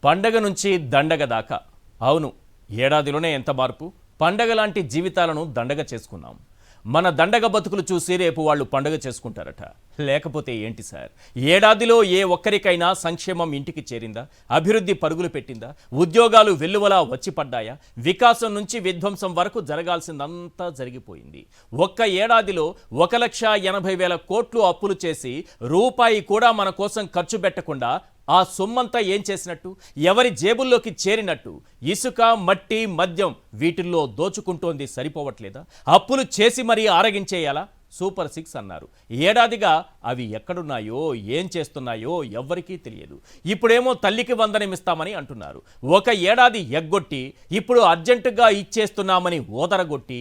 పండగ నుంచి దండగ దాకా. అవును, ఏడాదిలోనే ఎంత మార్పు. పండగ లాంటి జీవితాలను దండగ చేసుకున్నాం. మన దండగ బతుకులు చూసి రేపు వాళ్ళు పండగ చేసుకుంటారట. లేకపోతే ఏంటి సార్, ఏడాదిలో ఏ ఒక్కరికైనా సంక్షేమం ఇంటికి చేరిందా? అభివృద్ధి పరుగులు పెట్టిందా? ఉద్యోగాలు వెల్లువలా వచ్చి పడ్డాయా? వికాసం నుంచి విధ్వంసం వరకు జరగాల్సిందంతా జరిగిపోయింది. ఒక్క ఏడాదిలో 1,80,000 కోట్లు అప్పులు చేసి రూపాయి కూడా మన కోసం ఖర్చు పెట్టకుండా ఆ సొమ్మంతా ఏం చేసినట్టు? ఎవరి జేబుల్లోకి చేరినట్టు? ఇసుక, మట్టి, మద్యం వీటిల్లో దోచుకుంటోంది సరిపోవట్లేదా? అప్పులు చేసి మరీ ఆరగించేయాలా? సూపర్ 6 అన్నారు. ఏడాదిగా అవి ఎక్కడున్నాయో, ఏం చేస్తున్నాయో ఎవ్వరికీ తెలియదు. ఇప్పుడేమో తల్లికి వందనమిస్తామని అంటున్నారు. ఒక ఏడాది ఎగ్గొట్టి ఇప్పుడు అర్జెంటుగా ఇచ్చేస్తున్నామని ఓదరగొట్టి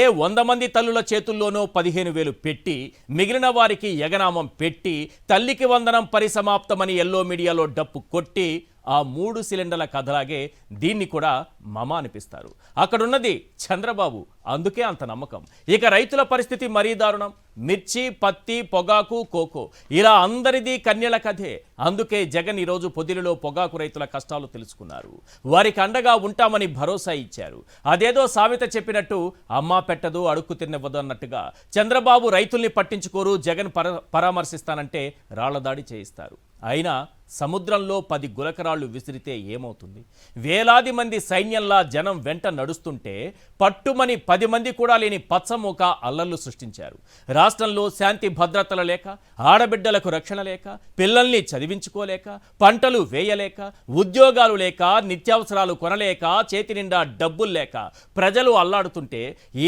ఏ 100 మంది తల్లుల చేతుల్లోనో 15,000 పెట్టి మిగిలిన వారికి ఎగనామం పెట్టి తల్లికి వందనం పరిసమాప్తమని ఎల్లో మీడియాలో డప్పు కొట్టి ఆ 3 సిలిండర్ల కథలాగే దీన్ని కూడా మమ అనిపిస్తారు. అక్కడున్నది చంద్రబాబు, అందుకే అంత నమ్మకం. ఇక రైతుల పరిస్థితి మరీ దారుణం. మిర్చి, పత్తి, పొగాకు, కోకో ఇలా అందరిది కన్యల కథే. అందుకే జగన్ ఈరోజు పొదిలిలో పొగాకు రైతుల కష్టాలు తెలుసుకున్నారు. వారికి అండగా ఉంటామని భరోసా ఇచ్చారు. అదేదో సామెత చెప్పినట్టు అమ్మా పెట్టదు అడుక్కు తిన్నవ్వదు అన్నట్టుగా చంద్రబాబు రైతుల్ని పట్టించుకోరు. జగన్ పరామర్శిస్తానంటే రాళ్లదాడి చేయిస్తారు. అయినా సముద్రంలో 10 గులకరాళ్లు విసిరితే ఏమవుతుంది? వేలాది మంది సైన్యంలా జనం వెంట నడుస్తుంటే పట్టుమని 10 మంది కూడా లేని పచ్చమూక అల్లర్లు సృష్టించారు. రాష్ట్రంలో శాంతి భద్రతలు లేక, ఆడబిడ్డలకు రక్షణ లేక, పిల్లల్ని చదివించుకోలేక, పంటలు వేయలేక, ఉద్యోగాలు లేక, నిత్యావసరాలు కొనలేక, చేతి నిండా డబ్బులు లేక ప్రజలు అల్లాడుతుంటే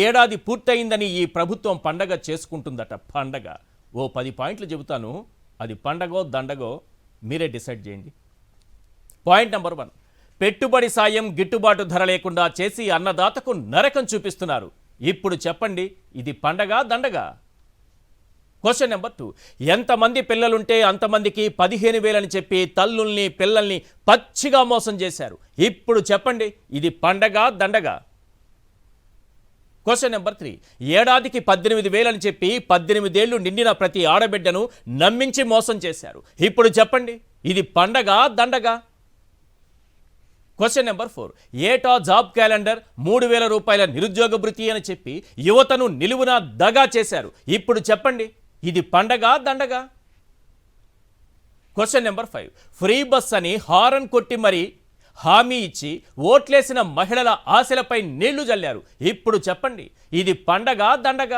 ఏడాది పూర్తయిందని ఈ ప్రభుత్వం పండగ చేసుకుంటుందట. పండగ ఓ 10 పాయింట్లు చెబుతాను. అది పండగో దండగో మీరే డిసైడ్ చేయండి. పాయింట్ నెంబర్ 1, పెట్టుబడి సాయం గిట్టుబాటు ధర లేకుండా చేసి అన్నదాతకు నరకం చూపిస్తున్నారు. ఇప్పుడు చెప్పండి, ఇది పండగ దండగ? క్వశ్చన్ నెంబర్ 2, ఎంతమంది పిల్లలుంటే అంతమందికి 15,000 అని చెప్పి తల్లుల్ని పిల్లల్ని పచ్చిగా మోసం చేశారు. ఇప్పుడు చెప్పండి, ఇది పండగ దండగ? క్వశ్చన్ నెంబర్ 3, ఏడాదికి 18,000 అని చెప్పి 18 ఏళ్లు నిండిన ప్రతి ఆడబిడ్డను నమ్మించి మోసం చేశారు. ఇప్పుడు చెప్పండి, ఇది పండగ దండగ? క్వశ్చన్ నెంబర్ 4, ఏటా జాబ్ క్యాలెండర్, 3,000 రూపాయల నిరుద్యోగ భృతి అని చెప్పి యువతను నిలువున దగా చేశారు. ఇప్పుడు చెప్పండి, ఇది పండగ దండగ? క్వశ్చన్ నెంబర్ 5, ఫ్రీ బస్ అని హారన్ కొట్టి మరి హామీ ఇచ్చి ఓట్లేసిన మహిళల ఆశలపై నీళ్లు జల్లారు. ఇప్పుడు చెప్పండి, ఇది పండగ దండగ?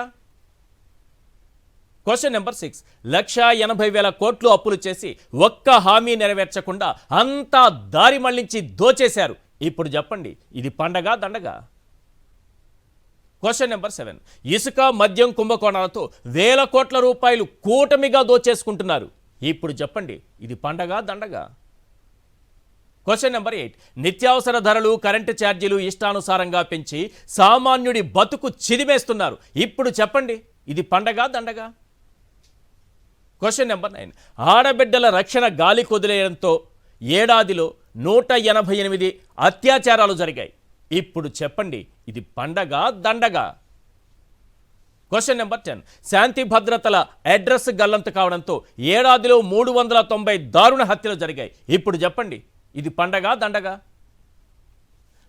క్వశ్చన్ నెంబర్ 6, 1,80,000 కోట్లు అప్పులు చేసి ఒక్క హామీ నెరవేర్చకుండా అంతా దారి మళ్లించి దోచేశారు. ఇప్పుడు చెప్పండి, ఇది పండగ దండగ? క్వశ్చన్ నెంబర్ 7, ఇసుక, మద్యం కుంభకోణాలతో వేల కోట్ల రూపాయలు కూటమిగా దోచేసుకుంటున్నారు. ఇప్పుడు చెప్పండి, ఇది పండగ దండగ? క్వశ్చన్ నెంబర్ 8, నిత్యావసర ధరలు, కరెంటు ఛార్జీలు ఇష్టానుసారంగా పెంచి సామాన్యుడి బతుకు చిదిమేస్తున్నారు. ఇప్పుడు చెప్పండి, ఇది పండగ దండగ? క్వశ్చన్ నెంబర్ 9, ఆడబిడ్డల రక్షణ గాలి కొదిలేయడంతో ఏడాదిలో 188 అత్యాచారాలు జరిగాయి. ఇప్పుడు చెప్పండి, ఇది పండగ దండగ? క్వశ్చన్ నెంబర్ 10, శాంతి భద్రతల అడ్రస్ గల్లంతు కావడంతో ఏడాదిలో 390 దారుణ హత్యలు జరిగాయి. ఇప్పుడు చెప్పండి, ఇది పండగ దండగ?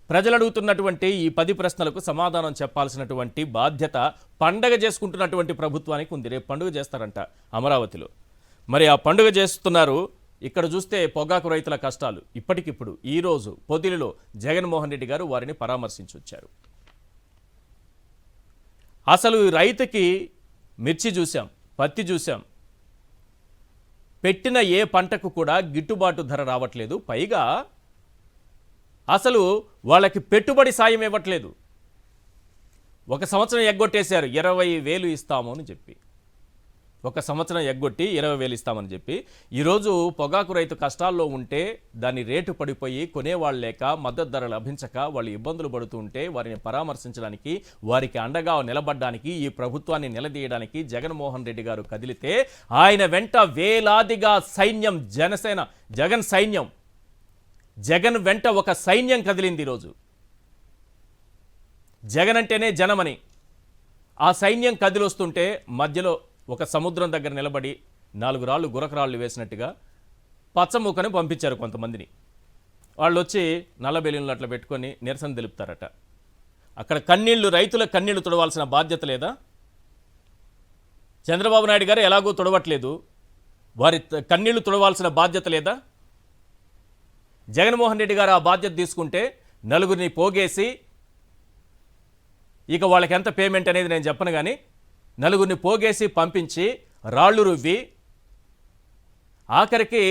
ప్రజలు అడుగుతున్నటువంటి ఈ 10 ప్రశ్నలకు సమాధానం చెప్పాల్సినటువంటి బాధ్యత పండగ చేసుకుంటున్నటువంటి ప్రభుత్వానికి ఉంది. రేపు పండుగ చేస్తారంట అమరావతిలో. మరి ఆ పండుగ చేస్తున్నారు. ఇక్కడ చూస్తే పొగాకు రైతుల కష్టాలు ఇప్పటికిప్పుడు ఈరోజు పొదిలిలో జగన్మోహన్ రెడ్డి గారు వారిని పరామర్శించి వచ్చారు. అసలు రైతుకి మిర్చి చూసాం, పత్తి చూసాం, పెట్టిన ఏ పంటకు కూడా గిట్టుబాటు ధర రావట్లేదు. పైగా అసలు వాళ్ళకి పెట్టుబడి సాయం ఇవ్వట్లేదు. ఒక సంవత్సరం ఎగ్గొట్టేశారు, 20,000 ఇస్తాము అని చెప్పి. ఒక సంవత్సరం ఎగ్గొట్టి 20,000 ఇస్తామని చెప్పి ఈరోజు పొగాకు రైతు కష్టాల్లో ఉంటే దాని రేటు పడిపోయి కొనేవాళ్ళు లేక, మద్దతు ధర లభించక వాళ్ళు ఇబ్బందులు పడుతూ ఉంటే వారిని పరామర్శించడానికి, వారికి అండగా నిలబడడానికి, ఈ ప్రభుత్వాన్ని నిలదీయడానికి జగన్మోహన్ రెడ్డి గారు కదిలితే ఆయన వెంట వేలాదిగా సైన్యం, జనసేన, జగన్ సైన్యం, జగన్ వెంట ఒక సైన్యం కదిలింది ఈరోజు. జగన్ అంటేనే జనమని ఆ సైన్యం కదిలొస్తుంటే మధ్యలో ఒక సముద్రం దగ్గర నిలబడి 4 రాళ్ళు గురకరాళ్ళు వేసినట్టుగా పచ్చముక్కని పంపించారు కొంతమందిని. వాళ్ళు వచ్చి నల్ల బెలూన్లు అట్లా పెట్టుకొని నిరసన తెలుపుతారట. అక్కడ కన్నీళ్లు, రైతుల కన్నీళ్లు తుడవాల్సిన బాధ్యత లేదా? చంద్రబాబు నాయుడు గారు ఎలాగో తుడవట్లేదు, వారి కన్నీళ్లు తుడవాల్సిన బాధ్యత లేదా? జగన్మోహన్ రెడ్డి గారు ఆ బాధ్యత తీసుకుంటే నలుగురిని పోగేసి, ఇక వాళ్ళకి ఎంత పేమెంట్ అనేది నేను చెప్పను కానీ, నలుగురిని పోగేసి పంపించి రాళ్ళు రువ్వి ఆఖరికి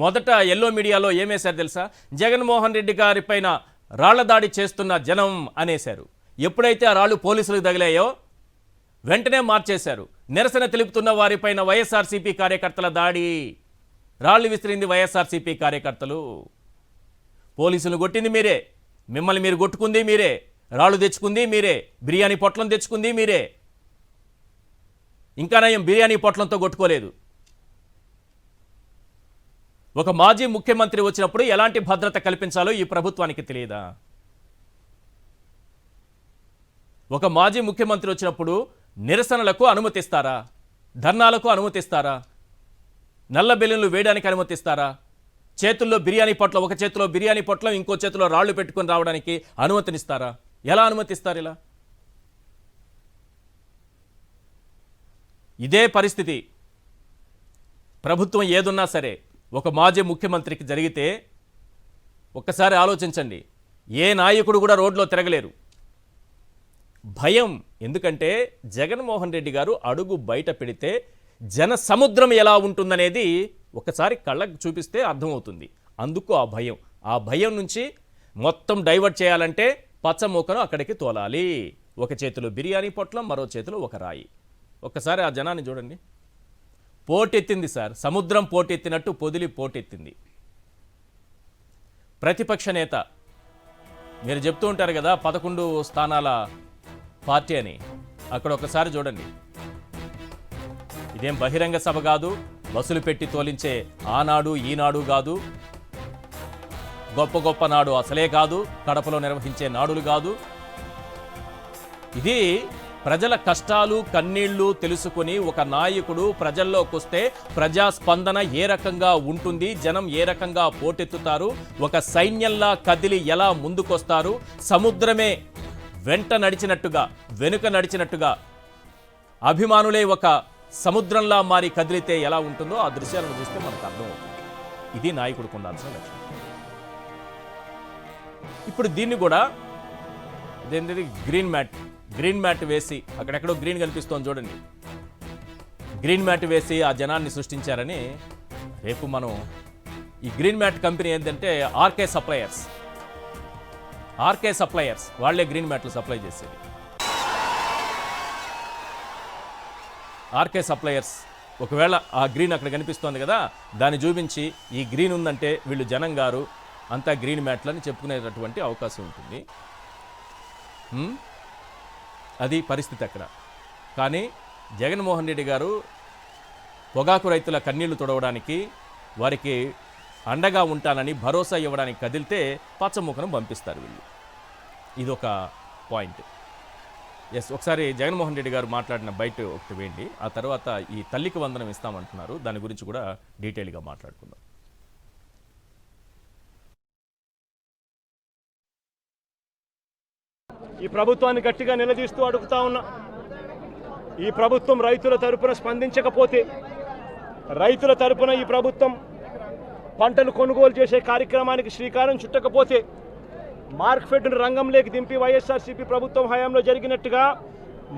మొదట ఎల్లో మీడియాలో ఏమేశారు తెలుసా? జగన్మోహన్ రెడ్డి గారి పైన రాళ్ల దాడి చేస్తున్న జనం అనేశారు. ఎప్పుడైతే ఆ రాళ్ళు పోలీసులకు తగిలాయో వెంటనే మార్చేశారు. నిరసన తెలుపుతున్న వారిపైన వైఎస్ఆర్సీపీ కార్యకర్తల దాడి, రాళ్లు విసిరింది వైఎస్ఆర్సీపీ కార్యకర్తలు. పోలీసులు కొట్టింది మీరే, మిమ్మల్ని మీరు కొట్టుకుంది మీరే, రాళ్ళు తెచ్చుకుంది మీరే, బిర్యానీ పొట్లం తెచ్చుకుంది మీరే. ఇంకా నయం బిర్యానీ పొట్లంతో కొట్టుకోలేదు. ఒక మాజీ ముఖ్యమంత్రి వచ్చినప్పుడు ఎలాంటి భద్రత కల్పించాలో ఈ ప్రభుత్వానికి తెలియదా? ఒక మాజీ ముఖ్యమంత్రి వచ్చినప్పుడు నిరసనలకు అనుమతిస్తారా? ధర్నాలకు అనుమతిస్తారా? నల్ల బెలూన్లు వేయడానికి అనుమతిస్తారా? చేతుల్లో బిర్యానీ పొట్లం, ఒక చేతిలో బిర్యానీ పొట్లం, ఇంకో చేతిలో రాళ్లు పెట్టుకొని రావడానికి అనుమతినిస్తారా? ఎలా అనుమతిస్తారు? ఇలా ఇదే పరిస్థితి ప్రభుత్వం ఏదున్నా సరే ఒక మాజీ ముఖ్యమంత్రికి జరిగితే ఒక్కసారి ఆలోచించండి. ఏ నాయకుడు కూడా రోడ్లో తిరగలేరు. భయం. ఎందుకంటే జగన్మోహన్ రెడ్డి గారు అడుగు బయట పెడితే జన సముద్రం ఎలా ఉంటుందనేది ఒకసారి కళ్ళకు చూపిస్తే అర్థమవుతుంది. అందుకు ఆ భయం. ఆ భయం నుంచి మొత్తం డైవర్ట్ చేయాలంటే పచ్చమూకను అక్కడికి తోలాలి. ఒక చేతిలో బిర్యానీ పొట్లం, మరో చేతిలో ఒక రాయి. ఒక్కసారి ఆ జనాన్ని చూడండి. పోటెత్తింది సార్, సముద్రం పోటెత్తినట్టు పొదిలి పోటెత్తింది. ప్రతిపక్ష నేత, మీరు చెప్తూ ఉంటారు కదా 11 స్థానాల పార్టీ అని, అక్కడ ఒకసారి చూడండి. ఇదేం బహిరంగ సభ కాదు, బస్సులు పెట్టి తోలించే ఆనాడు ఈనాడు కాదు, గొప్ప గొప్ప నాడు అసలే కాదు, కడపలో నిర్వహించే నాడులు కాదు. ఇది ప్రజల కష్టాలు కన్నీళ్లు తెలుసుకుని ఒక నాయకుడు ప్రజల్లోకి వస్తే ప్రజాస్పందన ఏ రకంగా ఉంటుంది, జనం ఏ రకంగా పోటెత్తుతారు, ఒక సైన్యంలా కదిలి ఎలా ముందుకొస్తారు, సముద్రమే వెంట నడిచినట్టుగా వెనుక నడిచినట్టుగా అభిమానులే ఒక సముద్రంలా మారి కదిలితే ఎలా ఉంటుందో ఆ దృశ్యాలను చూస్తే మనకు అర్థమవుతుంది. ఇది నాయకుడికి ఉండాల్సిన లక్ష్యం. ఇప్పుడు దీన్ని కూడా ఇదేంటిది గ్రీన్ మ్యాట్ వేసి, అక్కడెక్కడో గ్రీన్ కనిపిస్తోంది చూడండి, గ్రీన్ మ్యాట్ వేసి ఆ జనాన్ని సృష్టించారని. రేపు మనం ఈ గ్రీన్ మ్యాట్ కంపెనీ ఏంటంటే ఆర్కే సప్లయర్స్ వాళ్ళే గ్రీన్ మ్యాట్లు సప్లై చేసేది. ఆర్కే సప్లయర్స్ ఒకవేళ ఆ గ్రీన్ అక్కడ కనిపిస్తోంది కదా, దాన్ని చూపించి ఈ గ్రీన్ ఉందంటే వీళ్ళు జనం గారు అంతా గ్రీన్ మ్యాట్లని చెప్పుకునేటటువంటి అవకాశం ఉంటుంది. అది పరిస్థితి అక్కడ. కానీ జగన్మోహన్ రెడ్డి గారు పొగాకు రైతుల కన్నీళ్లు తుడవడానికి, వారికి అండగా ఉంటానని భరోసా ఇవ్వడానికి కదిలితే పచ్చముఖను పంపిస్తారు వీళ్ళు. ఇదొక పాయింట్. ఎస్, ఒకసారి జగన్మోహన్ రెడ్డి గారు మాట్లాడిన బయట ఒకటి వేయండి. ఆ తర్వాత ఈ తల్లికి వందనం ఇస్తామంటున్నారు, దాని గురించి కూడా డీటెయిల్గా మాట్లాడుకుందాం. ఈ ప్రభుత్వాన్ని గట్టిగా నిలదీస్తూ అడుగుతా ఉన్నా. ఈ ప్రభుత్వం రైతుల తరపున స్పందించకపోతే, రైతుల తరపున ఈ ప్రభుత్వం పంటలు కొనుగోలు చేసే కార్యక్రమానికి శ్రీకారం చుట్టకపోతే, మార్క్ఫెడ్ను రంగంలోకి దింపి వైఎస్ఆర్సీపీ ప్రభుత్వం హయాంలో జరిగినట్టుగా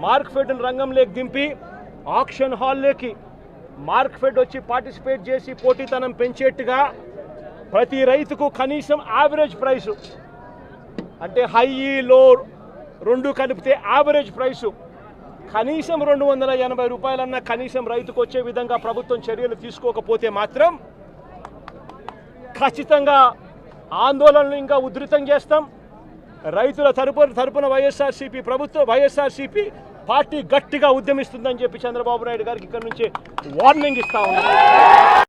మార్క్ఫెడ్ను రంగంలోకి దింపి ఆక్షన్ హాల్లోకి మార్క్ఫెడ్ వచ్చి పార్టిసిపేట్ చేసి పోటీతనం పెంచేట్టుగా ప్రతి రైతుకు కనీసం యావరేజ్ ప్రైసు, అంటే హై లో రెండు కలిపితే యావరేజ్ ప్రైసు కనీసం 280 రూపాయలన్నా కనీసం రైతుకు వచ్చే విధంగా ప్రభుత్వం చర్యలు తీసుకోకపోతే మాత్రం ఖచ్చితంగా ఆందోళనలు ఇంకా ఉధృతం చేస్తాం. రైతుల తరపున వైఎస్ఆర్సీపీ పార్టీ గట్టిగా ఉద్యమిస్తుందని చెప్పి చంద్రబాబు నాయుడు గారికి ఇక్కడ నుంచి వార్నింగ్ ఇస్తా ఉన్నాం.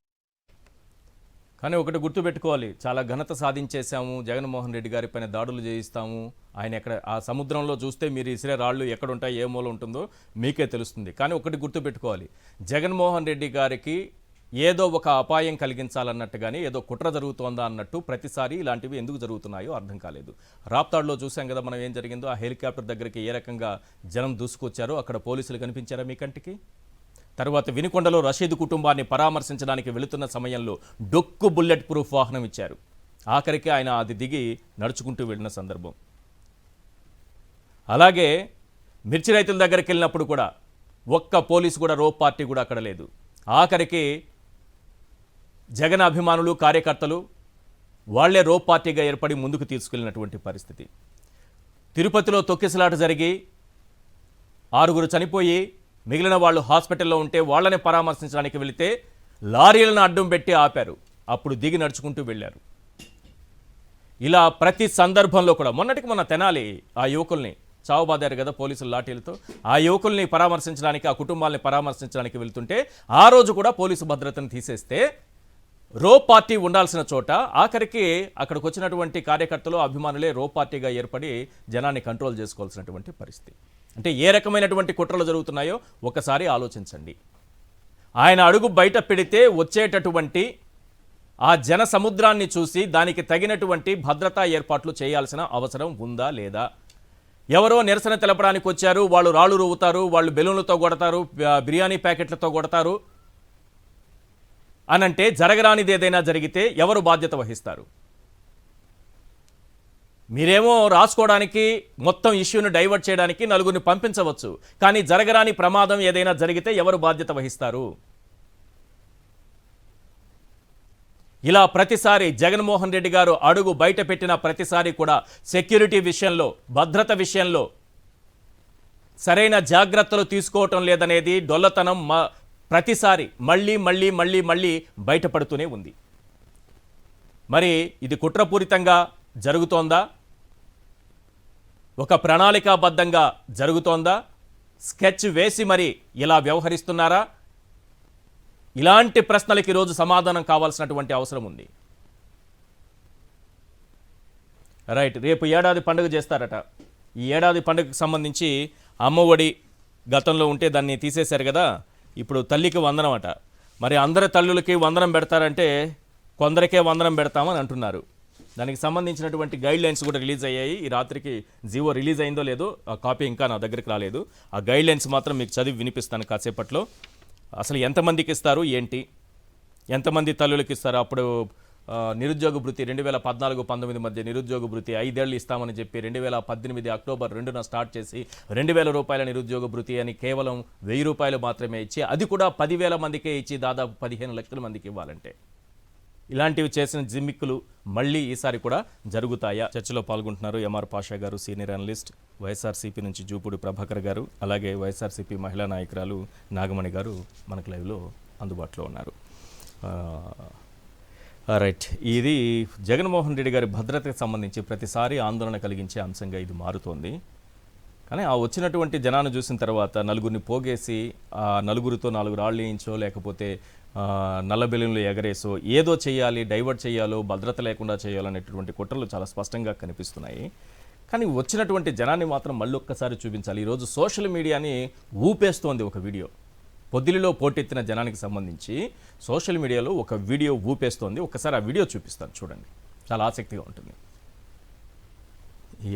కానీ ఒకటి గుర్తుపెట్టుకోవాలి, చాలా ఘనత సాధించేశాము, జగన్మోహన్ రెడ్డి గారి పైన దాడులు చేయిస్తాము, ఆయన ఎక్కడ ఆ సముద్రంలో చూస్తే మీరు ఇసిరే రాళ్ళు ఎక్కడ ఉంటాయి, ఏ మూల ఉంటుందో మీకే తెలుస్తుంది. కానీ ఒకటి గుర్తుపెట్టుకోవాలి, జగన్మోహన్ రెడ్డి గారికి ఏదో ఒక అపాయం కలిగించాలన్నట్టుగానే ఏదో కుట్ర జరుగుతోందా అన్నట్టు ప్రతిసారి ఇలాంటివి ఎందుకు జరుగుతున్నాయో అర్థం కాలేదు. రాప్తాడులో చూసాం కదా మనం ఏం జరిగిందో. ఆ హెలికాప్టర్ దగ్గరికి ఏ రకంగా జనం దూసుకొచ్చారో అక్కడ పోలీసులు కనిపించారా మీ కంటికి? తర్వాత వినుకొండలో రషీద్ కుటుంబాన్ని పరామర్శించడానికి వెళుతున్న సమయంలో డొక్కు బుల్లెట్ ప్రూఫ్ వాహనం ఇచ్చారు. ఆఖరికి ఆయన అది దిగి నడుచుకుంటూ వెళ్ళిన సందర్భం. అలాగే మిర్చి రైతుల దగ్గరికి వెళ్ళినప్పుడు కూడా ఒక్క పోలీసు కూడా రోప్ పార్టీ కూడా అక్కడ లేదు. ఆఖరికి జగన్ అభిమానులు కార్యకర్తలు వాళ్లే రోప్ పార్టీగా ఏర్పడి ముందుకు తీసుకెళ్లినటువంటి పరిస్థితి. తిరుపతిలో తొక్కిసలాట జరిగి 6 చనిపోయి మిగిలిన వాళ్ళు హాస్పిటల్లో ఉంటే వాళ్ళని పరామర్శించడానికి వెళితే లారీలను అడ్డం పెట్టి ఆపారు. అప్పుడు దిగి నడుచుకుంటూ వెళ్ళారు. ఇలా ప్రతి సందర్భంలో కూడా మొన్నటికి మొన్న తెనాలి ఆ యువకుల్ని చావుబాదారు కదా పోలీసులు లాఠీలతో. ఆ యువకుల్ని పరామర్శించడానికి, ఆ కుటుంబాలని పరామర్శించడానికి వెళ్తుంటే ఆ రోజు కూడా పోలీసు భద్రతను తీసేస్తే రోప్ పార్టీ ఉండాల్సిన చోట ఆఖరికి అక్కడికి వచ్చినటువంటి కార్యకర్తలు అభిమానులే రోప్ పార్టీగా ఏర్పడి జనాన్ని కంట్రోల్ చేసుకోవాల్సినటువంటి పరిస్థితి. అంటే ఏ రకమైనటువంటి కుట్రలు జరుగుతున్నాయో ఒకసారి ఆలోచించండి. ఆయన అడుగు బయట పెడితే వచ్చేటటువంటి ఆ జన సముద్రాన్ని చూసి దానికి తగినటువంటి భద్రతా ఏర్పాట్లు చేయాల్సిన అవసరం ఉందా లేదా? ఎవరో నిరసన తెలపడానికి వచ్చారు, వాళ్ళు రాళ్ళు రువ్వుతారు, వాళ్ళు బెలూన్లతో కొడతారు, బిర్యానీ ప్యాకెట్లతో కొడతారు అనంటే జరగరానిది ఏదైనా జరిగితే ఎవరు బాధ్యత వహిస్తారు? మీరేమో రాసుకోవడానికి మొత్తం ఇష్యూను డైవర్ట్ చేయడానికి నలుగురిని పంపించవచ్చు, కానీ జరగరాని ప్రమాదం ఏదైనా జరిగితే ఎవరు బాధ్యత వహిస్తారు? ఇలా ప్రతిసారి జగన్మోహన్ రెడ్డి గారు అడుగు బయట పెట్టిన ప్రతిసారి కూడా సెక్యూరిటీ విషయంలో, భద్రత విషయంలో సరైన జాగ్రత్తలు తీసుకోవటం లేదనేది డొల్లతనం ప్రతిసారి మళ్ళీ మళ్ళీ మళ్ళీ మళ్ళీ బయటపడుతూనే ఉంది. మరి ఇది కుట్రపూరితంగా జరుగుతోందా? ఒక ప్రణాళికాబద్ధంగా జరుగుతోందా? స్కెచ్ వేసి మరి ఇలా వ్యవహరిస్తున్నారా? ఇలాంటి ప్రశ్నలకు ఈరోజు సమాధానం కావాల్సినటువంటి అవసరం ఉంది. రైట్, రేపు ఏడాది పండుగ చేస్తారట. ఈ ఏడాది పండుగకు సంబంధించి అమ్మఒడి గతంలో ఉంటే దాన్ని తీసేశారు కదా, ఇప్పుడు తల్లికి వందనం అట. మరి అందరి తల్లులకి వందనం పెడతారంటే కొందరికే వందనం పెడతామని అంటున్నారు. దానికి సంబంధించినటువంటి గైడ్ లైన్స్ కూడా రిలీజ్ అయ్యాయి. ఈ రాత్రికి జీవో రిలీజ్ అయిందో లేదో ఆ కాపీ ఇంకా నా దగ్గరికి రాలేదు. ఆ గైడ్ లైన్స్ మాత్రం మీకు చదివి వినిపిస్తాను కాసేపట్లో. అసలు ఎంతమందికి ఇస్తారు, ఏంటి, ఎంతమంది తల్లులకి ఇస్తారు? అప్పుడు నిరుద్యోగ భృతి 2014-19 మధ్య నిరుద్యోగ భృతి 5 ఏళ్ళు ఇస్తామని చెప్పి 2018 అక్టోబర్ 2న స్టార్ట్ చేసి 2000 రూపాయల నిరుద్యోగ భృతి అని కేవలం 1000 రూపాయలు మాత్రమే ఇచ్చి, అది కూడా 10,000 మందికే ఇచ్చి దాదాపు 15 లక్షల మందికి ఇవ్వాలంటే ఇలాంటివి చేసిన జిమ్మిక్కులు మళ్ళీ ఈసారి కూడా జరుగుతాయా? చర్చలో పాల్గొంటున్నారు ఎంఆర్ పాషా గారు, సీనియర్ అనలిస్ట్, వైఎస్ఆర్సీపీ నుంచి జూపూడి ప్రభాకర్ గారు, అలాగే వైఎస్ఆర్సీపీ మహిళా నాయకురాలు నాగమణి గారు మనకు లైవ్లో అందుబాటులో ఉన్నారు. రైట్, ఇది జగన్మోహన్ రెడ్డి గారి భద్రతకు సంబంధించి ప్రతిసారి ఆందోళన కలిగించే అంశంగా ఇది మారుతోంది. కానీ ఆ వచ్చినటువంటి జనాన్ని చూసిన తర్వాత నలుగురిని పోగేసి ఆ నలుగురితో 4 రాళ్ళు వేయించో లేకపోతే నల్ల బెలూన్లు ఎగరేసో ఏదో చేయాలి, డైవర్ట్ చేయాలో, భద్రత లేకుండా చేయాలనేటువంటి కుట్రలు చాలా స్పష్టంగా కనిపిస్తున్నాయి. కానీ వచ్చినటువంటి జనాన్ని మాత్రం మళ్ళీ ఒక్కసారి చూపించాలి. ఈరోజు సోషల్ మీడియాని ఊపేస్తోంది ఒక వీడియో. పొద్దులిలో పోటెత్తిన జనానికి సంబంధించి సోషల్ మీడియాలో ఒక వీడియో ఊపేస్తోంది. ఒకసారి ఆ వీడియో చూపిస్తాను, చూడండి, చాలా ఆసక్తిగా ఉంటుంది.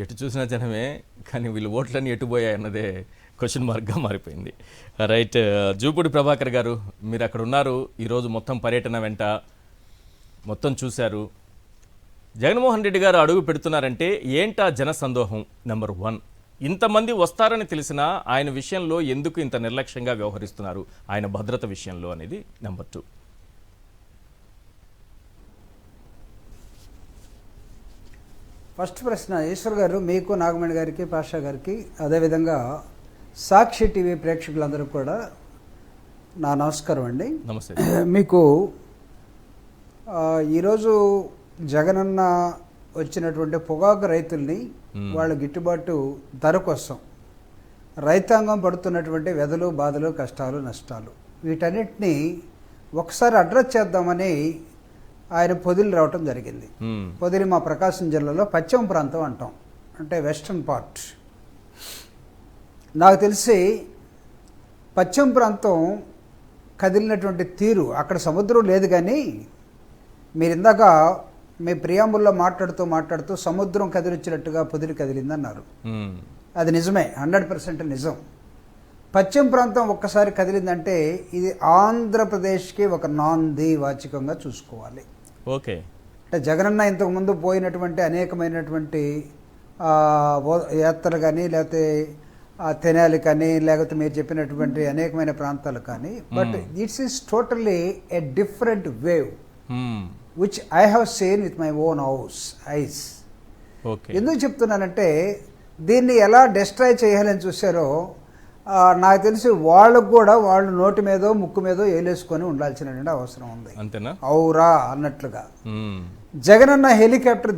ఎటు చూసిన జనమే, కానీ వీళ్ళు ఓట్లన్నీ ఎటుపోయాయి అన్నదే క్వశ్చన్ మార్క్గా మారిపోయింది. రైట్, జూపూడి ప్రభాకర్ గారు మీరు అక్కడ ఉన్నారు, ఈరోజు మొత్తం పర్యటన వెంట మొత్తం చూశారు. జగన్మోహన్ రెడ్డి గారు అడుగు పెడుతున్నారంటే ఏంటా జన సందోహం? నెంబర్ 1, ఇంతమంది వస్తారని తెలిసినా ఆయన విషయంలో ఎందుకు ఇంత నిర్లక్ష్యంగా వ్యవహరిస్తున్నారు ఆయన భద్రత విషయంలో అనేది నెంబర్ 2. ఫస్ట్ ప్రశ్న ఈశ్వర్ గారు, మీకు, నాగమణి గారికి, పాషా గారికి, అదేవిధంగా సాక్షి టీవీ ప్రేక్షకులందరూ కూడా నా నమస్కారం అండి. నమస్తే. మీకు ఈరోజు జగనన్న వచ్చినటువంటి పొగాకు రైతుల్ని వాళ్ళ గిట్టుబాటు ధర కోసం రైతాంగం పడుతున్నటువంటి వ్యధలు, బాధలు, కష్టాలు, నష్టాలు వీటన్నిటినీ ఒకసారి అడ్రస్ చేద్దామని ఆయన పొదిలి రావటం జరిగింది. పొదిలి మా ప్రకాశం జిల్లాలో పశ్చిమ ప్రాంతం అంటాం, అంటే వెస్ట్రన్ పార్ట్. నాకు తెలిసి పశ్చిమ ప్రాంతం కదిలినటువంటి తీరు, అక్కడ సముద్రం లేదు కానీ మీరు ఇందాక మీ ప్రియాంబుల్లో మాట్లాడుతూ సముద్రం కదిలిచ్చినట్టుగా పొదిలి కదిలిందన్నారు. అది నిజమే, 100% నిజం. పశ్చిమ ప్రాంతం ఒక్కసారి కదిలిందంటే ఇది ఆంధ్రప్రదేశ్కి ఒక నాంది వాచికంగా చూసుకోవాలి. ఓకే, అంటే జగనన్న ఇంతకుముందు పోయినటువంటి అనేకమైనటువంటి యాత్రలు కానీ, లేకపోతే తెనాలి కానీ, లేకపోతే మీరు చెప్పినటువంటి అనేకమైన ప్రాంతాలు కానీ, but it's is totally a different wave which I have seen with my own eyes. ఎందుకు చెప్తున్నానంటే దీన్ని ఎలా డిస్ట్రాయ్ చేయాలని చూశారో నాకు తెలిసి వాళ్ళకు కూడా వాళ్ళు నోటి మీదో ముక్కు మీదో ఏలేసుకొని ఉండాల్సినటువంటి అవసరం ఉంది. అంతేనా? అవురా అన్నట్లుగా. జగనన్న హెలికాప్టర్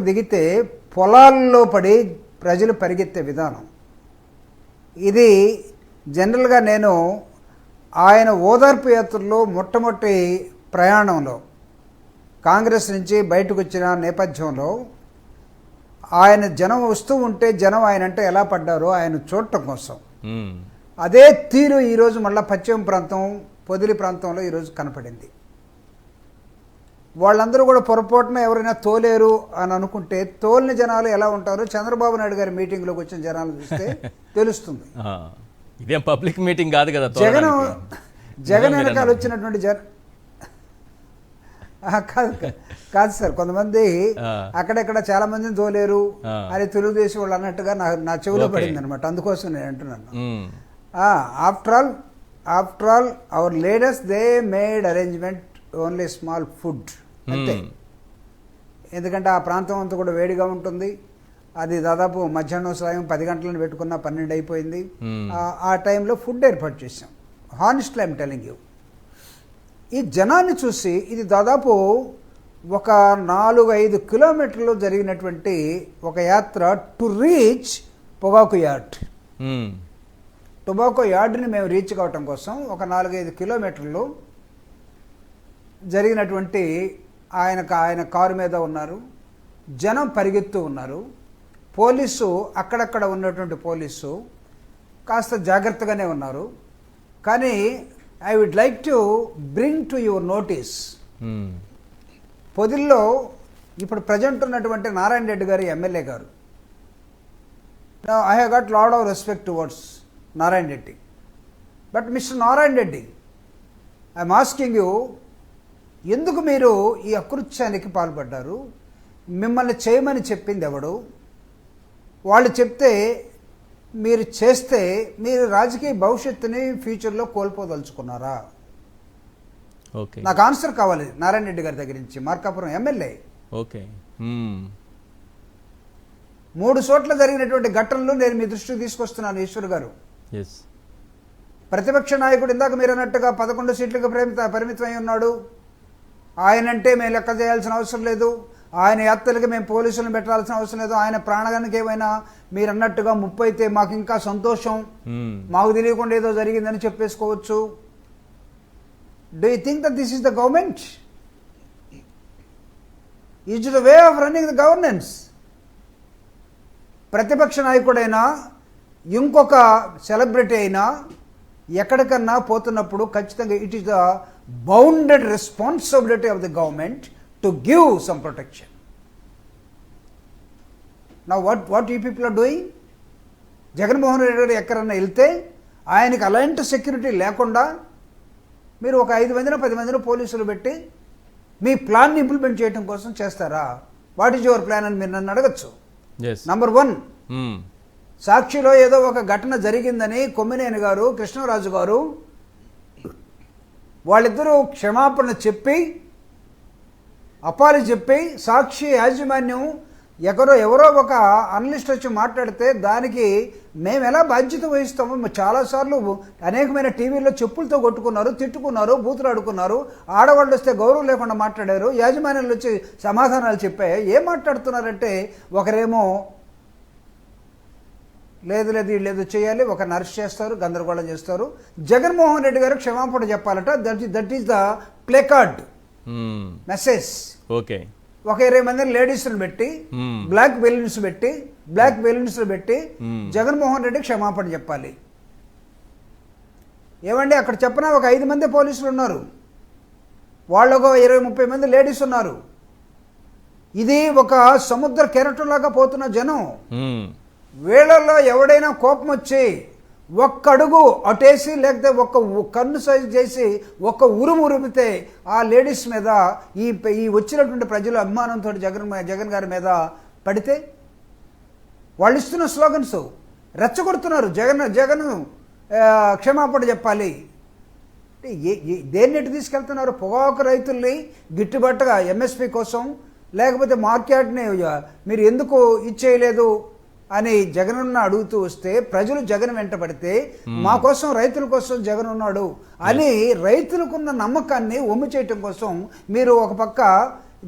దిగితే పొలాల్లో పడి ప్రజలు పరిగెత్తే విధానం ఇది. జనరల్గా నేను ఆయన ఓదార్పు యాత్రలో మొట్టమొదటి ప్రయాణంలో కాంగ్రెస్ నుంచి బయటకు వచ్చిన నేపథ్యంలో ఆయన జనం వస్తూ ఉంటే జనం ఆయన అంటే ఎలా పడ్డారో ఆయన చూడటం కోసం అదే తీరు ఈరోజు మళ్ళీ పశ్చిమ ప్రాంతం పొదిలి ప్రాంతంలో ఈరోజు కనపడింది. వాళ్ళందరూ కూడా పొరపాటున ఎవరైనా తోలేరు అని అనుకుంటే తోలిన జనాలు ఎలా ఉంటారో చంద్రబాబు నాయుడు గారి మీటింగ్లోకి వచ్చిన జనాలు చూస్తే తెలుస్తుంది. ఇదేం పబ్లిక్ మీటింగ్ కాదు కదా. జగన్ వెనకాల వచ్చినటువంటి కాదు సార్, కొంతమంది అక్కడెక్కడ చాలా మందిని తోలేరు అని తెలుగుదేశం వాళ్ళు అన్నట్టుగా నా చెవిలో పడింది అనమాట. అందుకోసం నేను అంటున్నాను. After all our leaders they made arrangement only small food అంతే. ఎందుకంటే ఆ ప్రాంతం అంతా కూడా వేడిగా ఉంటుంది. అది దాదాపు మధ్యాహ్నం సాయం 10 గంటలను పెట్టుకున్న 12 అయిపోయింది. ఆ టైంలో ఫుడ్ ఏర్పాటు చేసాం. హానెస్ట్లీ ఐఎమ్ టెలింగ్ యూ, ఈ జనాన్ని చూసి ఇది దాదాపు ఒక 4-5 కిలోమీటర్లు జరిగినటువంటి ఒక యాత్ర టు రీచ్ పొగాకు యార్డ్. టొబాకో యార్డ్ని మేము రీచ్ కావటం కోసం ఒక 4-5 కిలోమీటర్లు జరిగినటువంటి ఆయన కారు మీద ఉన్నారు, జనం పరిగెత్తు ఉన్నారు. పోలీసు అక్కడక్కడ ఉన్నటువంటి పోలీసు కాస్త జాగ్రత్తగానే ఉన్నారు. కానీ I would like to bring to your notice, పొదిల్లో ఇప్పుడు ప్రజెంట్ ఉన్నటువంటి Narayana Reddy garu MLA garu, I have got lot of respect towards Narayana Reddy. But mister Narayana Reddy, I'm asking you, ఎందుకు మీరు ఈ అకృత్యానికి పాల్పడ్డారు? మిమ్మల్ని చేయమని చెప్పింది ఎవడు? వాళ్ళు చెప్తే మీరు చేస్తే మీరు రాజకీయ భవిష్యత్తుని ఫ్యూచర్లో కోల్పోదలుచుకున్నారా? ఓకే, నాకు ఆన్సర్ కావాలి నారాయణ రెడ్డి గారి దగ్గర నుంచి, మార్కాపురం ఎమ్మెల్యే. ఓకే, 3 చోట్ల జరిగినటువంటి ఘటనలు నేను మీ దృష్టికి తీసుకొస్తున్నాను ఈశ్వర్ గారు. ప్రతిపక్ష నాయకుడు ఇందాక మీరు అన్నట్టుగా 11 సీట్లకు పరిమితమై ఉన్నాడు. ఆయనంటే మేము లెక్క చేయాల్సిన అవసరం లేదు, ఆయన యాత్రలకి మేము పోలీసులను పెట్టాల్సిన అవసరం లేదు, ఆయన ప్రాణానికి ఏమైనా మీరు అన్నట్టుగా 30 అయితే మాకు ఇంకా సంతోషం, మాకు తెలియకుండా ఏదో జరిగిందని చెప్పేసుకోవచ్చు. Do you think that this is the government? Is the way of running the governance? ప్రతిపక్ష నాయకుడైనా ఇంకొక సెలబ్రిటీ అయినా ఎక్కడికన్నా పోతున్నప్పుడు ఖచ్చితంగా it is the bounded responsibility of the government to give some protection. Now what you people are doing? Jaganmohan Reddy garu ఎక్కడన్నా వెళ్తే ఆయనకి అలాంటి సెక్యూరిటీ లేకుండా మీరు ఒక 5 మందినో 10 మందినో పోలీసులు పెట్టి మీ ప్లాన్ని ఇంప్లిమెంట్ చేయడం కోసం చేస్తారా? వాట్ ఈజ్ యువర్ ప్లాన్ అని మీరు నన్ను అడగచ్చు. నంబర్ 1, సాక్షిలో ఏదో ఒక ఘటన జరిగిందని కొమ్మినేని గారు, కృష్ణరాజు గారు వాళ్ళిద్దరూ క్షమాపణ చెప్పి అపాలజీ చెప్పి సాక్షి యాజమాన్యం ఎవరో ఒక అనలిస్ట్ వచ్చి మాట్లాడితే దానికి మేము ఎలా బాధ్యత వహిస్తామో? చాలాసార్లు అనేకమైన టీవీల్లో చెప్పులతో కొట్టుకున్నారు, తిట్టుకున్నారు, బూతులు ఆడుకున్నారు, ఆడవాళ్ళు వస్తే గౌరవం లేకుండా మాట్లాడారు, యాజమాన్యాలు వచ్చి సమాధానాలు చెప్పాయి. ఏం మాట్లాడుతున్నారంటే ఒకరేమో లేదు వీళ్ళు చేయాలి, ఒక అరెస్ట్ చేస్తారు, గందరగోళం చేస్తారు. జగన్మోహన్ రెడ్డి గారు క్షమాపణ చెప్పాలట. That is the play card message. Okay, ఒక 20 మంది లేడీస్ని పెట్టి బ్లాక్ బెలూన్స్ పెట్టి జగన్మోహన్ రెడ్డి క్షమాపణ చెప్పాలి. ఏమండి అక్కడ చెప్పిన ఒక 5 మంది పోలీసులు ఉన్నారు, వాళ్ళు ఒక 20-30 మంది లేడీస్ ఉన్నారు. ఇది ఒక సముద్ర కెరటంలాగా పోతున్న జనం. వీళ్ళల్లో ఎవడైనా కోపం వచ్చి ఒక్క అడుగు అటేసి లేకపోతే ఒక్క కన్ను సైజ్ చేసి ఒక్క ఉరిమితే ఆ లేడీస్ మీద ఈ వచ్చినటువంటి ప్రజల అభిమానంతో జగన్ గారి మీద పడితే వాళ్ళు ఇస్తున్న స్లోగన్స్ రెచ్చగొడుతున్నారు. జగన్ క్షమాపణ చెప్పాలి. దేన్ని తీసుకెళ్తున్నారు? పొగాకు రైతుల్ని గిట్టుబాటుగా ఎంఎస్పి కోసం లేకపోతే మార్కెట్ని మీరు ఎందుకు ఇచ్చేయలేదు అని జగన్ అడుగుతూ వస్తే ప్రజలు జగన్ వెంట పడితే మా కోసం రైతుల కోసం జగన్ ఉన్నాడు అని రైతులకున్న నమ్మకాన్ని ఒమ్ము చేయటం కోసం మీరు ఒక పక్క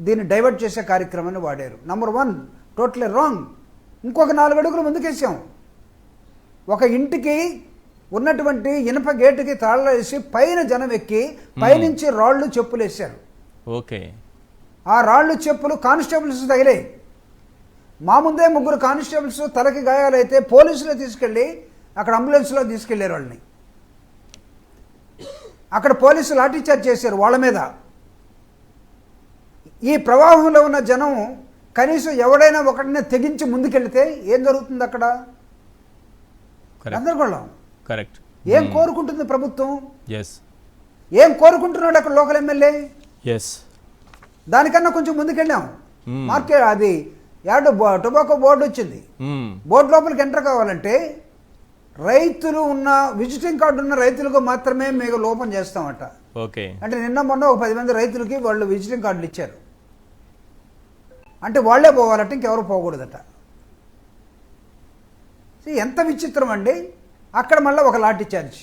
దీన్ని డైవర్ట్ చేసే కార్యక్రమాన్ని వాడారు. Number 1 totally wrong. ఇంకొక 4 అడుగులు ముందుకేసాం. ఒక ఇంటికి ఉన్నటువంటి ఇనప గేటుకి తాళాలు వేసి పైన జనం ఎక్కి పైనుంచి రాళ్ళు చెప్పులు వేశారు. ఓకే, ఆ రాళ్ళు చెప్పులు కానిస్టేబుల్స్ తగిలాయి. మా ముందే 3 కానిస్టేబుల్స్ తలకి గాయాలైతే పోలీసులు తీసుకెళ్ళి అక్కడ అంబులెన్స్లో తీసుకెళ్లారు వాళ్ళని. అక్కడ పోలీసులు లాఠీచార్జ్ చేశారు వాళ్ళ మీద. ఈ ప్రవాహంలో ఉన్న జనం కనీసం ఎవడైనా ఒకటినే తెగించి ముందుకెళ్తే ఏం జరుగుతుంది అక్కడ? గందరగోళం. కరెక్ట్. ఏం కోరుకుంటుంది ప్రభుత్వం? ఎస్. ఏం కోరుకుంటున్నాడు అక్కడ లోకల్ ఎమ్మెల్యే? ఎస్. దానికన్నా కొంచెం ముందుకెళ్ళాం. మార్కెట్ అది టొబాకో బోర్డు వచ్చింది. బోర్డు లోపలికి ఎంటర్ కావాలంటే రైతులు ఉన్న విజిటింగ్ కార్డు ఉన్న రైతులకు మాత్రమే మీకు లోపం చేస్తామట. ఓకే. అంటే నిన్న మొన్న ఒక 10 మంది రైతులకి వాళ్ళు విజిటింగ్ కార్డులు ఇచ్చారు. అంటే వాళ్లే పోవాలంటే ఇంకెవరు పోకూడదట. ఎంత విచిత్రం అండి. అక్కడ మళ్ళీ ఒక లాఠీ చార్జ్.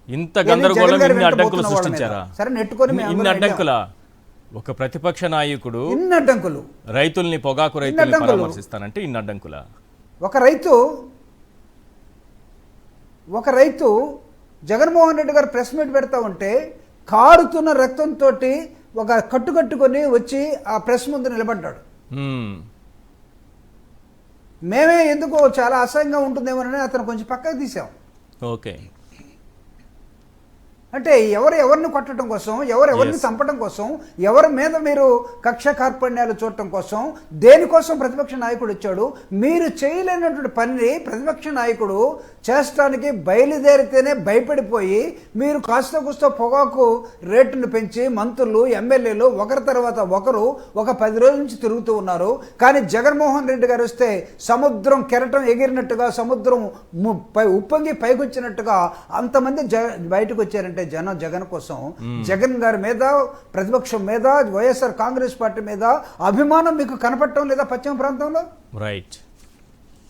ఇంత గందరగోళం, ఇన్ని అడ్డంకులు సృష్టించారా? సరే నెట్టుకొని ఇన్ని అడ్డంకులా? ఒక ప్రతిపక్ష నాయకుడు ఇన్ని అడ్డంకులు రైతుల్ని పొగాకు రైతుల్ని పరామర్శిస్తానంటే ఇన్ని అడ్డంకులా? ఒక రైతు జగన్మోహన్ రెడ్డి గారు ప్రెస్ మీట్ పెడతా ఉంటే కారుతున్న రక్తంతో ఒక కట్టుకొని వచ్చి ఆ ప్రెస్ ముందు నిలబడ్డాడు. మేమే ఎందుకో చాలా అసహ్యంగా ఉంటుందేమోనని అతను కొంచెం పక్కకు తీసాం. ఓకే. అంటే ఎవరిని కొట్టడం కోసం, ఎవరిని చంపడం కోసం, ఎవరి మీద మీరు కక్ష కార్పణ్యాలు చూడటం కోసం, దేనికోసం ప్రతిపక్ష నాయకుడు వచ్చాడు? మీరు చేయలేనటువంటి పనిని ప్రతిపక్ష నాయకుడు చేస్తానికి బయలుదేరితేనే భయపడిపోయి మీరు కాస్త కూస్త పొగాకు రేటును పెంచి మంత్రులు ఎమ్మెల్యేలు ఒకరి తర్వాత ఒకరు ఒక 10 రోజుల నుంచి తిరుగుతూ ఉన్నారు. కానీ జగన్మోహన్ రెడ్డి గారు వస్తే సముద్రం కెరటం ఎగిరినట్టుగా, సముద్రం ఉప్పొంగి పైకొచ్చినట్టుగా అంతమంది బయటకు వచ్చారంటే జగన్ కోసం, జగన్ గారి మీద, ప్రతిపక్షం మీద, వైఎస్ఆర్ కాంగ్రెస్ పార్టీ మీద అభిమానం మీకు కనపడటం లేదా పశ్చిమ ప్రాంతంలో? Right.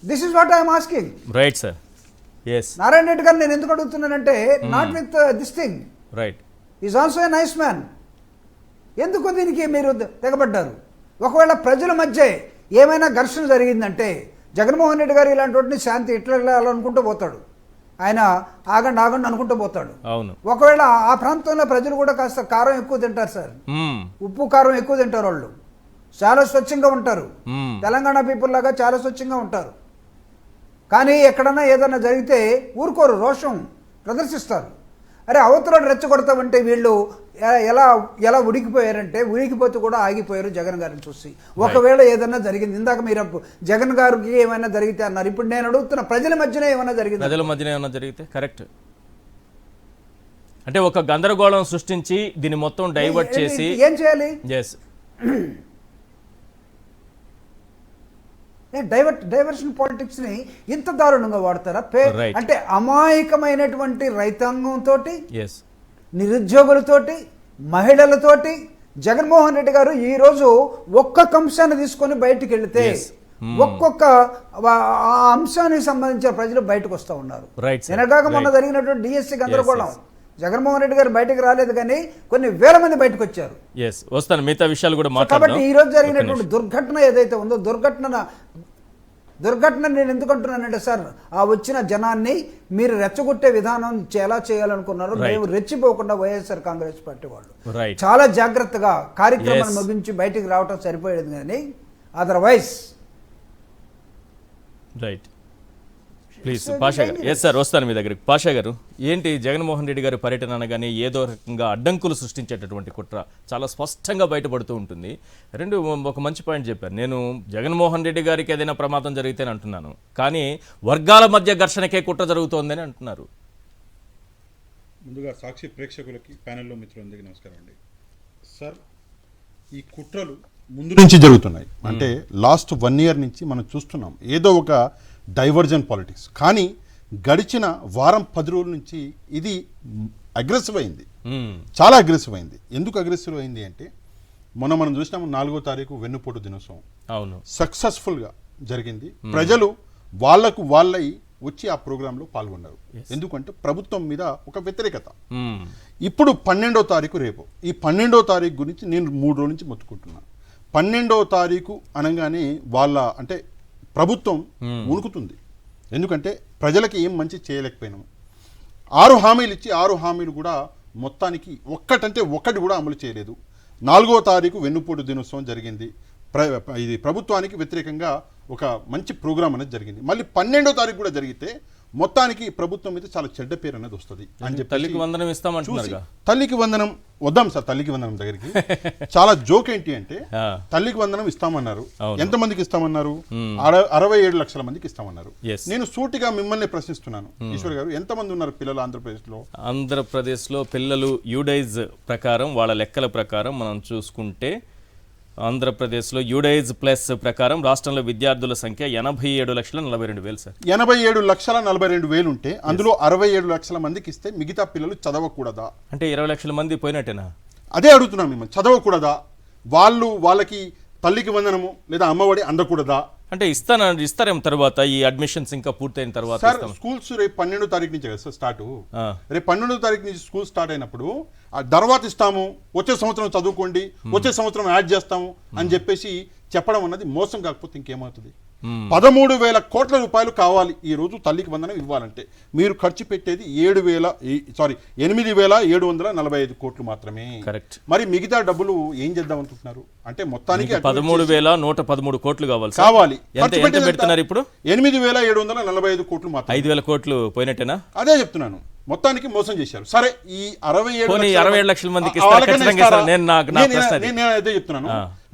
This is what I'm asking. Right sir. Yes. Narayana Reddy garu నేను ఎందుకు అడుగుతున్నానంటే not with this thing. Right. Is also a nice man. ఎందుకు దీనికి మీరు తెగబడ్డారు? ఒకవేళ ప్రజల మధ్య ఏమైనా ఘర్షణ జరిగిందంటే జగన్మోహన్ రెడ్డి గారు ఇలాంటి వాటిని శాంతి ఇట్లా అనుకుంటూ పోతాడు. ఆయన ఆగండి అనుకుంటూ పోతాడు. అవును. ఒకవేళ ఆ ప్రాంతంలో ప్రజలు కూడా కాస్త కారం ఎక్కువ తింటారు సార్, ఉప్పు కారం ఎక్కువ తింటారు. వాళ్ళు చాలా స్వచ్ఛంగా ఉంటారు. తెలంగాణ పీపుల్ లాగా చాలా స్వచ్ఛంగా ఉంటారు. కానీ ఎక్కడన్నా ఏదన్నా జరిగితే ఊరుకోరు, రోషం ప్రదర్శిస్తారు. అరే అవతల రెచ్చగొడతామంటే వీళ్ళు ఎలా ఉడికిపోతే కూడా ఆగిపోయారు జగన్ గారిని చూసి. ఒకవేళ ఏదన్నా జరిగింది, ఇందాక మీరు జగన్ గారికి ఏమైనా జరిగితే అన్నారు, ఇప్పుడు నేను అడుగుతున్న ప్రజల మధ్యన ఏమైనా జరిగింది? ప్రజల మధ్యన ఏమైనా జరిగితే కరెక్ట్. అంటే ఒక గందరగోళం సృష్టించి దీన్ని మొత్తం డైవర్ట్ చేసి ఏం చేయాలి? ఎస్. డైవర్షన్ పాలిటిక్స్ ని ఇంత దారుణంగా వాడతారా? అంటే అమాయకమైనటువంటి రైతాంగంతో, నిరుద్యోగులతోటి, మహిళలతోటి జగన్మోహన్ రెడ్డి గారు ఈ రోజు ఒక్కొక్క అంశాన్ని తీసుకొని బయటికి వెళితే ఒక్కొక్క అంశానికి సంబంధించిన ప్రజలు బయటకు వస్తూ ఉన్నారు. నిన్నగాక మొన్న జరిగినటువంటి డిఎస్సి గందరగోళం, జగన్మోహన్ రెడ్డి గారు బయటకు రాలేదు కానీ కొన్ని వేల మంది బయటకు వచ్చారు. వస్తాను, మిగతా విషయాలు కూడా మాట్లాడదాం. కాబట్టి ఈ రోజు జరిగినటువంటి దుర్ఘటన ఏదైతే ఉందో, దుర్ఘటన నేను ఎందుకు అంటున్నానంటే సార్, ఆ వచ్చిన జనాన్ని మీరు రెచ్చగొట్టే విధానం ఎలా చేయాలనుకున్నారు? మేము రెచ్చిపోకుండా వైఎస్ఆర్ కాంగ్రెస్ పార్టీ వాళ్ళు చాలా జాగ్రత్తగా కార్యక్రమాన్ని ముగించి బయటికి రావటం సరిపోయేది. కానీ అదర్వైజ్ ప్లీజ్ పాషా గారు. ఎస్ సార్, వస్తాను మీ దగ్గరికి. పాషా గారు, ఏంటి జగన్మోహన్ రెడ్డి గారి పర్యటన అనగానే ఏదో రకంగా అడ్డంకులు సృష్టించేటటువంటి కుట్ర చాలా స్పష్టంగా బయటపడుతూ ఉంటుంది. ఒక మంచి పాయింట్ చెప్పారు. నేను జగన్మోహన్ రెడ్డి గారికి ఏదైనా ప్రమాదం జరిగితేనే అంటున్నాను, కానీ వర్గాల మధ్య ఘర్షణకే కుట్ర జరుగుతోందని అంటున్నారు. ముందుగా సాక్షి ప్రేక్షకులకి, ప్యానెల్లో మిత్రులందరికీ నమస్కారం అండి. సార్, ఈ కుట్రలు ముందు నుంచి జరుగుతున్నాయి. అంటే లాస్ట్ 1 year నుంచి మనం చూస్తున్నాం ఏదో ఒక డైవర్జన్ పాలిటిక్స్. కానీ గడిచిన వారం 10 రోజుల నుంచి ఇది అగ్రెసివ్ అయింది, చాలా అగ్రెసివ్ అయింది. ఎందుకు అగ్రెసివ్ అయింది అంటే మనం చూసినాము 4వ తారీఖు వెన్నుపోటు దినోత్సవం అవును, సక్సెస్ఫుల్గా జరిగింది. ప్రజలు వాళ్ళకు వాళ్ళై వచ్చి ఆ ప్రోగ్రాంలో పాల్గొన్నారు. ఎందుకంటే ప్రభుత్వం మీద ఒక వ్యతిరేకత. ఇప్పుడు 12వ తారీఖు రేపు, ఈ 12వ తారీఖు గురించి నేను 3 రోజుల నుంచి మొత్తుకుంటున్నాను. 12వ తారీఖు అనగానే వాళ్ళ అంటే ప్రభుత్వం ఉణుకుతుంది. ఎందుకంటే ప్రజలకి ఏం మంచి చేయలేకపోయినాము. 6 హామీలు ఇచ్చి 6 హామీలు కూడా మొత్తానికి ఒక్కటి కూడా అమలు చేయలేదు. 4వ తారీఖు వెన్నుపోటు దినోత్సవం జరిగింది. ఇది ప్రభుత్వానికి వ్యతిరేకంగా ఒక మంచి ప్రోగ్రామ్ అనేది జరిగింది. మళ్ళీ 12వ తారీఖు కూడా జరిగితే మొత్తానికి ప్రభుత్వం మీద చాలా చెడ్డ పేరు అనేది వస్తుంది అని చెప్పి తల్లికి వందనం ఇస్తామంటున్నారు. తల్లికి వందనం వద్దాం సార్, తల్లికి వందనం దగ్గరికి. చాలా జోక్ ఏంటి అంటే తల్లికి వందనం ఇస్తామన్నారు. ఎంతమందికి ఇస్తామన్నారు? 67 లక్షల మందికి ఇస్తామన్నారు. నేను సూటిగా మిమ్మల్ని ప్రశ్నిస్తున్నాను, ఈశ్వర్ గారు, ఎంతమంది ఉన్నారు పిల్లలు ఆంధ్రప్రదేశ్లో? ఆంధ్రప్రదేశ్లో పిల్లలు యూడైజ్ ప్రకారం, వాళ్ళ లెక్కల ప్రకారం మనం చూసుకుంటే ఆంధ్రప్రదేశ్లో యూడైజ్ ప్లస్ ప్రకారం రాష్ట్రంలో విద్యార్థుల సంఖ్య 87,42,000 సార్. 87,42,000 ఉంటే అందులో 67 లక్షల మందికి ఇస్తే మిగతా పిల్లలు చదవకూడదా? అంటే 20 లక్షల మంది పోయినట్టేనా? అదే అడుగుతున్నాం మిమ్మల్ని. చదవకూడదా? వాళ్ళకి తల్లికి వందనము లేదా అమ్మఒడి అందకూడదా? అంటే ఇస్తారేమో తర్వాత, ఈ అడ్మిషన్స్ ఇంకా పూర్తయిన తర్వాత. సార్, స్కూల్స్ రేపు 12వ తారీఖు నుంచి కదా సార్ స్టార్ట్. రేపు 12వ తారీఖు నుంచి స్కూల్ స్టార్ట్ అయినప్పుడు ఆ తర్వాత ఇస్తాము, వచ్చే సంవత్సరం చదువుకోండి, వచ్చే సంవత్సరం యాడ్ చేస్తాము అని చెప్పేసి చెప్పడం అన్నది మోసం కాకపోతే ఇంకేమవుతుంది? 13,000 కోట్ల రూపాయలు కావాలి ఈ రోజు తల్లికి వందనం ఇవ్వాలంటే. మీరు ఖర్చు పెట్టేది 8,745 కోట్లు మాత్రమే. కరెక్ట్. మరి మిగతా డబ్బులు ఏం చేద్దాం అనుకుంటున్నారు? అంటే మొత్తానికి 13,113 కోట్లు కావాలి. ఎంత పెడుతున్నారు ఇప్పుడు? 8,745 కోట్లు మాత్రం. 5,000 కోట్లు పోయినట్టేనా? అదే చెప్తున్నాను, మొత్తానికి మోసం చేశారు. సరే, ఈ 67 లక్షల మందికి నేను అదే చెప్తున్నాను.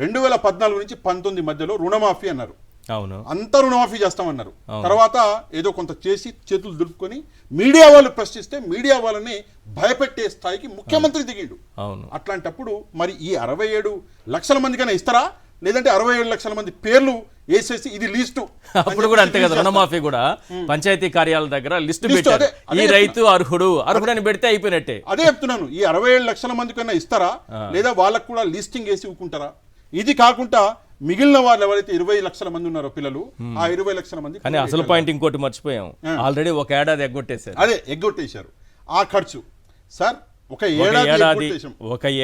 2014 నుంచి 19 మధ్యలో రుణమాఫీ అన్నారు. అవును, అంతా రుణమాఫీ చేస్తామన్నారు. తర్వాత ఏదో కొంత చేసి చేతులు దులుపుకొని మీడియా వాళ్ళు ప్రశ్నిస్తే మీడియా వాళ్ళని భయపెట్టే స్థాయికి ముఖ్యమంత్రి దిగిండు. అవును, అట్లాంటప్పుడు మరి ఈ 67 లక్షల మందికైనా ఇస్తారా? లేదంటే 67 లక్షల మంది పేర్లు వేసేసి ఇది లిస్టు? అప్పుడు కూడా అంతే కదా, రుణమాఫీ కూడా పంచాయతీ కార్యాలయాల దగ్గర లిస్టు పెట్టారు. ఈ రైతు అర్హుడు అని పెడితే అయిపోయినట్టే. అదే చెప్తున్నాను, ఈ 67 లక్షల మందికైనా ఇస్తారా లేదా వాళ్ళకు కూడా లిస్టింగ్ వేసి ఊకుంటారా? ఇది కాకుండా మిగిలిన వాళ్ళు ఎవరైతే 20 లక్షల మంది ఉన్నారో పిల్లలు, ఆ 20 లక్షల మంది. కానీ అసలు పాయింట్ ఇంకోటి మర్చిపోయాం, ఆల్రెడీ ఒక ఏడాది ఎగ్గొట్టేశారు. అదే ఎగ్గొట్టేశారు. ఆ ఖర్చు సార్ ఒక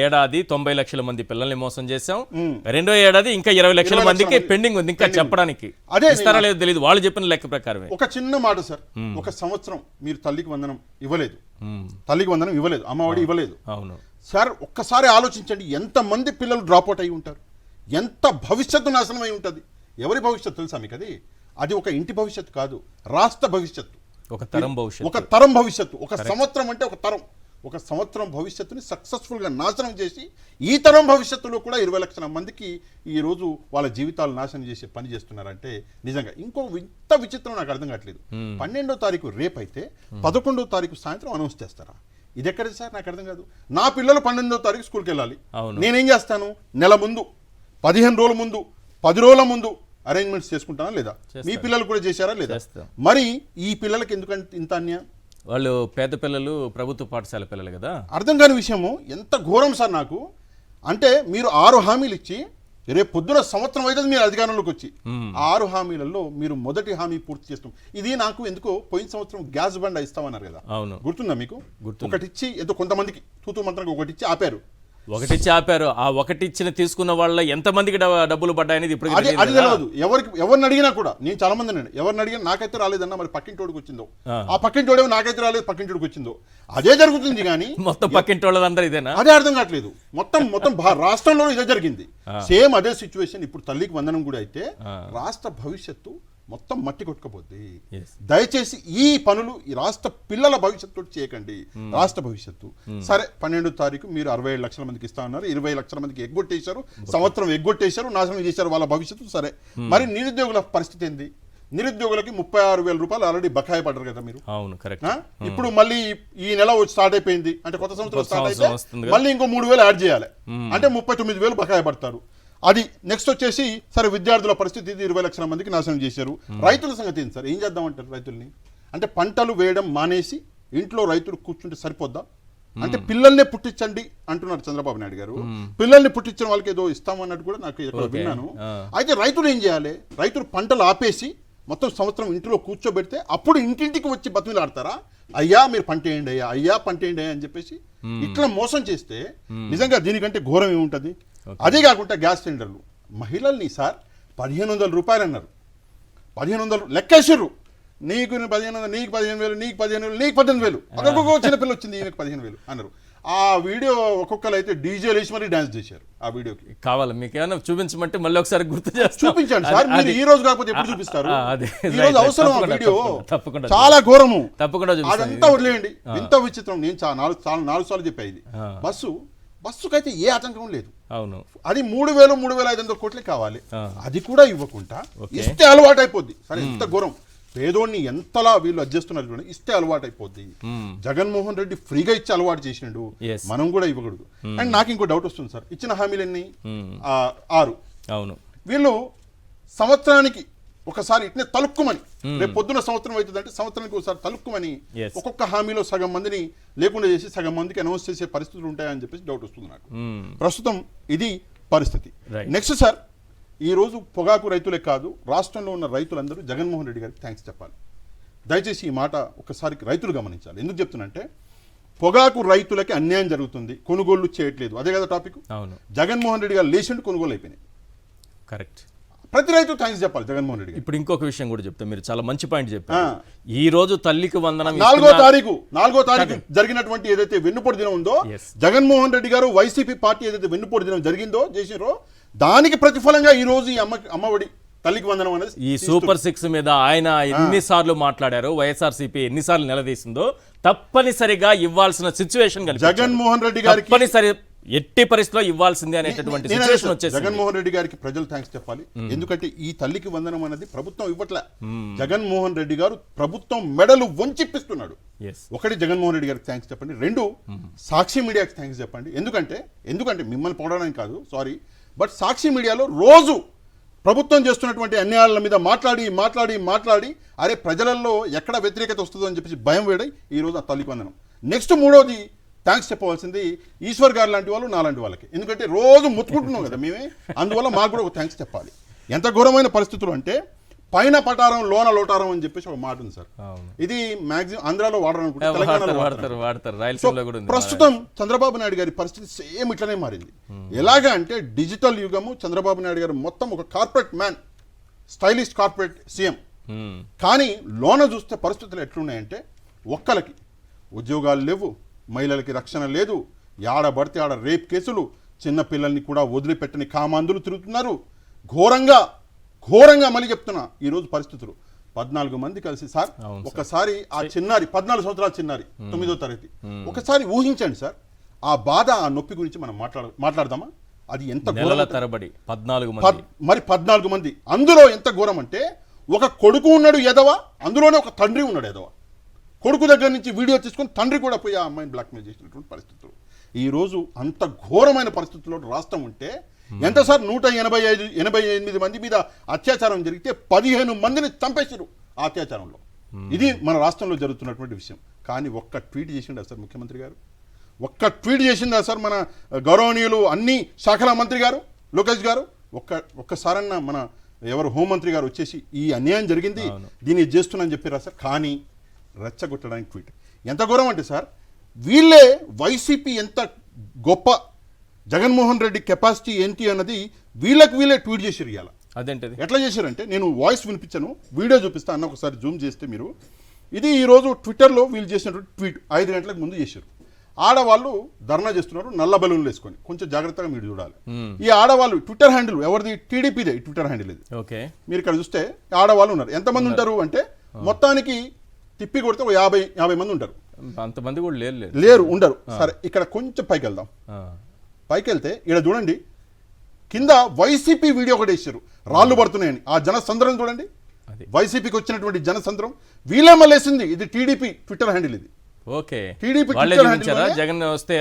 ఏడాది 90 లక్షల మంది పిల్లల్ని మోసం చేశాం. రెండో ఏడాది ఇంకా 20 లక్షల మందికి పెండింగ్ ఉంది ఇంకా చెప్పడానికి. అదే ఇస్తారా లేదు తెలియదు, వాళ్ళు చెప్పిన లెక్క ప్రకారమే. ఒక చిన్న మాట సార్, ఒక సంవత్సరం మీరు తల్లికి వందనం ఇవ్వలేదు, అమ్మఒడి ఇవ్వలేదు. అవును సార్, ఒక్కసారి ఆలోచించండి, ఎంతమంది పిల్లలు డ్రాప్ అవుట్ అయి ఉంటారు, ఎంత భవిష్యత్తు నాశనం అయి ఉంటుంది. ఎవరి భవిష్యత్తు తెలుసా మీకు? అది ఒక ఇంటి భవిష్యత్తు కాదు, రాష్ట్ర భవిష్యత్తు, ఒక తరం భవిష్యత్తు. ఒక సంవత్సరం అంటే ఒక సంవత్సరం భవిష్యత్తుని సక్సెస్ఫుల్గా నాశనం చేసి ఈ తరం భవిష్యత్తులో కూడా 20 లక్షల మందికి ఈరోజు వాళ్ళ జీవితాలు నాశనం చేసే పని చేస్తున్నారంటే నిజంగా ఇంత విచిత్రం నాకు అర్థం కావట్లేదు. 12వ తారీఖు రేపు అయితే 11వ తారీఖు సాయంత్రం అనౌన్స్ చేస్తారా? ఇది ఎక్కడిది సార్? నాకు అర్థం కాదు. నా పిల్లలు 12వ తారీఖు స్కూల్కి వెళ్ళాలి. నేనేం చేస్తాను? నెల ముందు, 15 రోజుల ముందు, 10 రోజుల ముందు అరేంజ్మెంట్స్ చేసుకుంటానా లేదా? మీ పిల్లలు కూడా చేశారా లేదా? మరి ఈ పిల్లలకి ఎందుకంటే ఇంత అన్యాయం? వాళ్ళు పేద పిల్లలు, ప్రభుత్వ పాఠశాల పిల్లలు కదా. అర్థం కాని విషయము ఎంత ఘోరం సార్ నాకు. అంటే మీరు 6 హామీలు ఇచ్చి రేపు పొద్దున సంవత్సరం అయితే మీరు అధికారంలోకి వచ్చి 6 హామీలలో మీరు మొదటి హామీ పూర్తి చేస్తాం. ఇది నాకు ఎందుకో పోయిన సంవత్సరం గ్యాస్ బండ ఇస్తామన్నారు కదా, గుర్తుందా మీకు? ఒకటి ఇచ్చి ఏదో కొంతమందికి తూతూ మంత్రంగా ఒకటి ఇచ్చి ఆపారు. ఆ ఒకటిచ్చిన తీసుకున్న వాళ్ళ ఎంతమందికి డబ్బులు పడ్డాయనేది ఇప్పుడు అది తెలియదు. ఎవరిని అడిగినా కూడా, నేను చాలా మంది ఎవరిని అడిగినా నాకైతే రాలేదన్నా, మరి పక్కింటోడికి వచ్చిందో, ఆ పక్కింటోడేమో నాకైతే రాలేదు, పక్కింటోడికి వచ్చిందో, అదే జరుగుతుంది. కానీ మొత్తం పక్కింటోళ్ళందరూ ఇదేనా? అదే అర్థం కావట్లేదు. మొత్తం రాష్ట్రంలో ఇదే జరిగింది. సేమ్ అదే సిచ్యువేషన్ ఇప్పుడు తల్లికి వందనం కూడా అయితే రాష్ట్ర భవిష్యత్తు మొత్తం మట్టి కొట్టుకుపోద్ది. Yes. దయచేసి ఈ పనులు ఈ రాష్ట్ర పిల్లల భవిష్యత్తు చేయకండి. రాష్ట్ర భవిష్యత్తు సరే 12వ తారీఖు మీరు 67 లక్షల మందికి ఇస్తా ఉన్నారు, 20 లక్షల మందికి ఎగ్గొట్టేశారు, సంవత్సరం ఎగ్గొట్టేశారు, నాశనం చేశారు వాళ్ళ భవిష్యత్తు. సరే మరి నిరుద్యోగుల పరిస్థితి ఏంది? నిరుద్యోగులకి 36,000 రూపాయలు ఆల్రెడీ బకాయి పడ్డారు కదా మీరు. అవును, కరెక్ట్. ఇప్పుడు మళ్ళీ ఈ నెల స్టార్ట్ అయిపోయింది అంటే కొత్త సంవత్సరం స్టార్ట్ అయితే వస్తుంది మళ్ళీ ఇంకో 3,000 యాడ్ చేయాలి అంటే 39,000 బకాయి పడతారు. అది నెక్స్ట్ వచ్చేసి సరే విద్యార్థుల పరిస్థితి 20 లక్షల మందికి నాశనం చేశారు. రైతుల సంగతి ఏంటి సార్? ఏం చేద్దామంటారు రైతుల్ని? అంటే పంటలు వేయడం మానేసి ఇంట్లో రైతులు కూర్చుంటే సరిపోద్దా? అంటే పిల్లల్నే పుట్టించండి అంటున్నారు చంద్రబాబు నాయుడు గారు. పిల్లల్ని పుట్టించిన వాళ్ళకి ఏదో ఇస్తామన్నట్టు కూడా నాకు ఇక్కడ విన్నాను. అయితే రైతులు ఏం చేయాలి? రైతులు పంటలు ఆపేసి మొత్తం సంవత్సరం ఇంట్లో కూర్చోబెడితే అప్పుడు ఇంటింటికి వచ్చి బతుకులాడతారా? అయ్యా మీరు పంట వేయండి అయ్యా, అయ్యా పంట వేయండి అయ్యా అని చెప్పేసి ఇట్లా మోసం చేస్తే నిజంగా దీనికంటే ఘోరం ఏముంటుంది? అదే కాకుండా గ్యాస్ సిలిండర్లు మహిళల్ని సార్ 1,500 రూపాయలు అన్నారు. 1,500 లెక్కేసారు. నీకు 1,500, నీకు 15,000, నీకు 15,000, నీకు 18,000, ఒక్కొక్క చిన్నపిల్ల వచ్చింది ఈయనకు 15,000 అన్నారు. ఆ వీడియో ఒక్కొక్కరు అయితే డీజే లేచి మరీ డాన్స్ చేశారు ఆ వీడియోకి. కావాలి మీకు ఏమైనా చూపించమంటే మళ్ళీ ఒకసారి గుర్తు చేస్తాను. చూపించండి సార్, మీరు ఈ రోజు కాకపోతే ఎప్పుడు చూపిస్తారు? ఈ రోజు అవసరం ఆ వీడియో, తప్పకుండా చాలా ఘోరము. తప్పకుండా అదంతా వదిలేయండి. ఇంత విచిత్రం. నేను 4 సార్లు చెప్పా ఇది. బస్సుకైతే ఏ ఆటంకం లేదు. అవును, అది 3,500 కోట్లే కావాలి. అది కూడా ఇవ్వకుండా ఇస్తే అలవాటు అయిపోద్ది. సరే ఎంత ఘోరం. పేదోడిని ఎంతలా వీళ్ళు అడ్జేస్తున్నారు చూడండి. ఇస్తే అలవాటు అయిపోద్ది. జగన్మోహన్ రెడ్డి ఫ్రీగా ఇచ్చి అలవాటు చేసినాడు, మనం కూడా ఇవ్వకూడదు. అండ్ నాకు ఇంకో డౌట్ వస్తుంది సార్. ఇచ్చిన హామీలు ఎన్ని? 6. అవును. వీళ్ళు సంవత్సరానికి ఒకసారి ఇట్నే తలుక్కుమని, రేపు పొద్దున సంవత్సరం అవుతుంది అంటే సంవత్సరానికి ఒకసారి తలుక్కుమని ఒక్కొక్క హామీలో సగం మందిని లేకుండా చేసి సగం మందికి అనౌన్స్ చేసే పరిస్థితులు ఉంటాయని చెప్పేసి డౌట్ వస్తుంది నాకు. ప్రస్తుతం ఇది పరిస్థితి. నెక్స్ట్ సార్, ఈ రోజు పొగాకు రైతులే కాదు రాష్ట్రంలో ఉన్న రైతులందరూ జగన్మోహన్ రెడ్డి గారికి థ్యాంక్స్ చెప్పాలి. దయచేసి ఈ మాట ఒక్కసారి రైతులు గమనించాలి. ఎందుకు చెప్తున్నంటే పొగాకు రైతులకి అన్యాయం జరుగుతుంది, కొనుగోళ్లు చేయట్లేదు. అదే కదా టాపిక్. జగన్మోహన్ రెడ్డి గారు లేచిండు, కొనుగోలు అయిపోయినాయి. కరెక్ట్. ప్రతి రైతు థ్యాంక్స్ చెప్పాలి జగన్మోహన్ రెడ్డి. ఇప్పుడు ఇంకొక విషయం కూడా చెప్తా, మీరు చాలా మంచి పాయింట్ చెప్పారు. ఈ రోజు తల్లికి వందనం 4వ తారీఖు జరిగినటువంటి ఏదైతే వెన్నుపోటు దినం ఉందో, జగన్మోహన్ రెడ్డి గారు వైసీపీ పార్టీ ఏదైతే వెన్నుపోటు దినం జరిగిందో చేసిరో దానికి ప్రతిఫలంగా ఈ రోజు ఈ అమ్మఒడి తల్లికి వందనం అనేది ఈ సూపర్ 6 మీద ఆయన ఎన్నిసార్లు మాట్లాడారు, వైఎస్ఆర్సీపీ ఎన్నిసార్లు నిలదీసిందో తప్పనిసరిగా ఇవ్వాల్సిన సిచ్యువేషన్ జగన్మోహన్ రెడ్డి గారికి తప్పనిసరి ఎట్టి పరిస్థితిలో ఇవ్వాల్సిందే అనేటటువంటి సిచ్యువేషన్ వచ్చేసి జగన్మోహన్ రెడ్డి గారికి ప్రజలు థ్యాంక్స్ చెప్పాలి. ఎందుకంటే ఈ తల్లికి వందనం అనేది ప్రభుత్వం ఇవ్వట్లే. జగన్మోహన్ రెడ్డి గారు ప్రభుత్వం మెడలు వంచిప్పిస్తున్నాడు. ఒకటి జగన్మోహన్ రెడ్డి గారికి థ్యాంక్స్ చెప్పండి. 2 సాక్షి మీడియాకి థ్యాంక్స్ చెప్పండి. ఎందుకంటే మిమ్మల్ని పొగడడానికి కాదు, సారీ, బట్ సాక్షి మీడియాలో రోజు ప్రభుత్వం చేస్తున్నటువంటి అన్యాయాల మీద మాట్లాడి అరే ప్రజలలో ఎక్కడ వ్యతిరేకత వస్తుందో అని చెప్పేసి భయం వేడై ఈరోజు ఆ తల్లికి వందనం. నెక్స్ట్ 3వది థ్యాంక్స్ చెప్పవలసింది ఈశ్వర్ గారు లాంటి వాళ్ళు, నాలాంటి వాళ్ళకి. ఎందుకంటే రోజు ముత్తుకుంటున్నాం కదా మేమే, అందువల్ల మాకు కూడా ఒక థ్యాంక్స్ చెప్పాలి. ఎంత ఘోరమైన పరిస్థితులు అంటే పైన పటారం లోన లోటారం అని చెప్పేసి ఒక మాట ఉంది సార్. ఇది మాక్సిమం ఆంధ్రాలో వాడరు, ప్రస్తుతం చంద్రబాబు నాయుడు గారి పరిస్థితి సేమ్ ఇట్లనే మారింది. ఎలాగా అంటే డిజిటల్ యుగము, చంద్రబాబు నాయుడు గారు మొత్తం ఒక corporate man, stylish corporate CM. కానీ లోన చూస్తే పరిస్థితులు ఎట్లున్నాయంటే ఒక్కలకి ఉద్యోగాలు లేవు, మహిళలకి రక్షణ లేదు, ఆడబడితే ఆడ రేప్ కేసులు, చిన్న పిల్లల్ని కూడా వదిలిపెట్టని కామాందులు తిరుగుతున్నారు. ఘోరంగా మళ్ళీ చెప్తున్నా ఈరోజు పరిస్థితులు. 14 మంది కలిసి సార్, ఒకసారి ఆ చిన్నారి 14 సంవత్సరాల చిన్నారి 9వ తరగతి, ఒకసారి ఊహించండి సార్ ఆ బాధ, ఆ నొప్పి గురించి మనం మాట్లాడదామా? అది ఎంత తరబడి 14 మంది. అందులో ఎంత ఘోరం అంటే ఒక కొడుకు ఉన్నాడు ఎదవ, అందులోనే ఒక తండ్రి ఉన్నాడు ఎదవ. కొడుకు దగ్గర నుంచి వీడియో తీసుకొని తండ్రి కూడా పోయి ఆ అమ్మాయిని బ్లాక్మెయిల్ చేసినటువంటి పరిస్థితులు. ఈరోజు అంత ఘోరమైన పరిస్థితుల్లో రాష్ట్రం ఉంటే ఎంత సార్ 188 మంది మీద అత్యాచారం జరిగితే 15 మందిని చంపేశారు ఆ అత్యాచారంలో. ఇది మన రాష్ట్రంలో జరుగుతున్నటువంటి విషయం. కానీ ఒక్క ట్వీట్ చేసిండా సార్ ముఖ్యమంత్రి గారు? ఒక్క ట్వీట్ చేసిందా సార్ మన గౌరవనీయులు అన్ని శాఖల మంత్రి గారు లోకేష్ గారు? ఒక్కసారన్నా మన హోంమంత్రి గారు వచ్చేసి ఈ అన్యాయం జరిగింది, దీన్ని చేస్తున్నా అని చెప్పారా సార్? కానీ రెచ్చగొట్టడానికి ట్వీట్. ఎంత ఘోరం అంటే సార్, వీళ్ళే వైసీపీ ఎంత గొప్ప, జగన్మోహన్ రెడ్డి కెపాసిటీ ఏంటి అన్నది వీళ్ళే ట్వీట్ చేసారు. ఇవాళ అదేంటది ఎట్లా చేశారంటే, నేను వాయిస్ వినిపించాను, వీడియో చూపిస్తా అన్న, ఒకసారి జూమ్ చేస్తే మీరు. ఇది ఈరోజు ట్విట్టర్లో వీళ్ళు చేసినటువంటి ట్వీట్ 5 గంటలకు ముందు చేశారు. ఆడవాళ్ళు ధర్నా చేస్తున్నారు నల్ల బెలూన్లు వేసుకొని. కొంచెం జాగ్రత్తగా మీరు చూడాలి. ఈ ఆడవాళ్ళు ట్విట్టర్ హ్యాండిల్ ఎవరిది? టీడీపీదే ట్విట్టర్ హ్యాండిల్ ఇది. ఓకే, మీరు ఇక్కడ చూస్తే ఆడవాళ్ళు ఉన్నారు. ఎంతమంది ఉంటారు అంటే మొత్తానికి తిప్పి కొడితే 50 మంది ఉంటారు. అంతమంది కూడా లేరు, ఉండరు. సరే, ఇక్కడ కొంచెం పైకి వెళ్దాం. పైకి వెళ్తే ఇక్కడ చూడండి, కింద వైసీపీ వీడియో ఒకటి వేసారు, రాళ్ళు పడుతున్నాయని. ఆ జనసంద్రం చూడండి, వైసీపీకి వచ్చినటువంటి జనసంద్రం వీళ్ళే మళ్ళీ వేసింది. ఇది టీడీపీ ట్విట్టర్ హ్యాండిల్ ఇది. ఓకే, టీడీపీ జగన్ వస్తే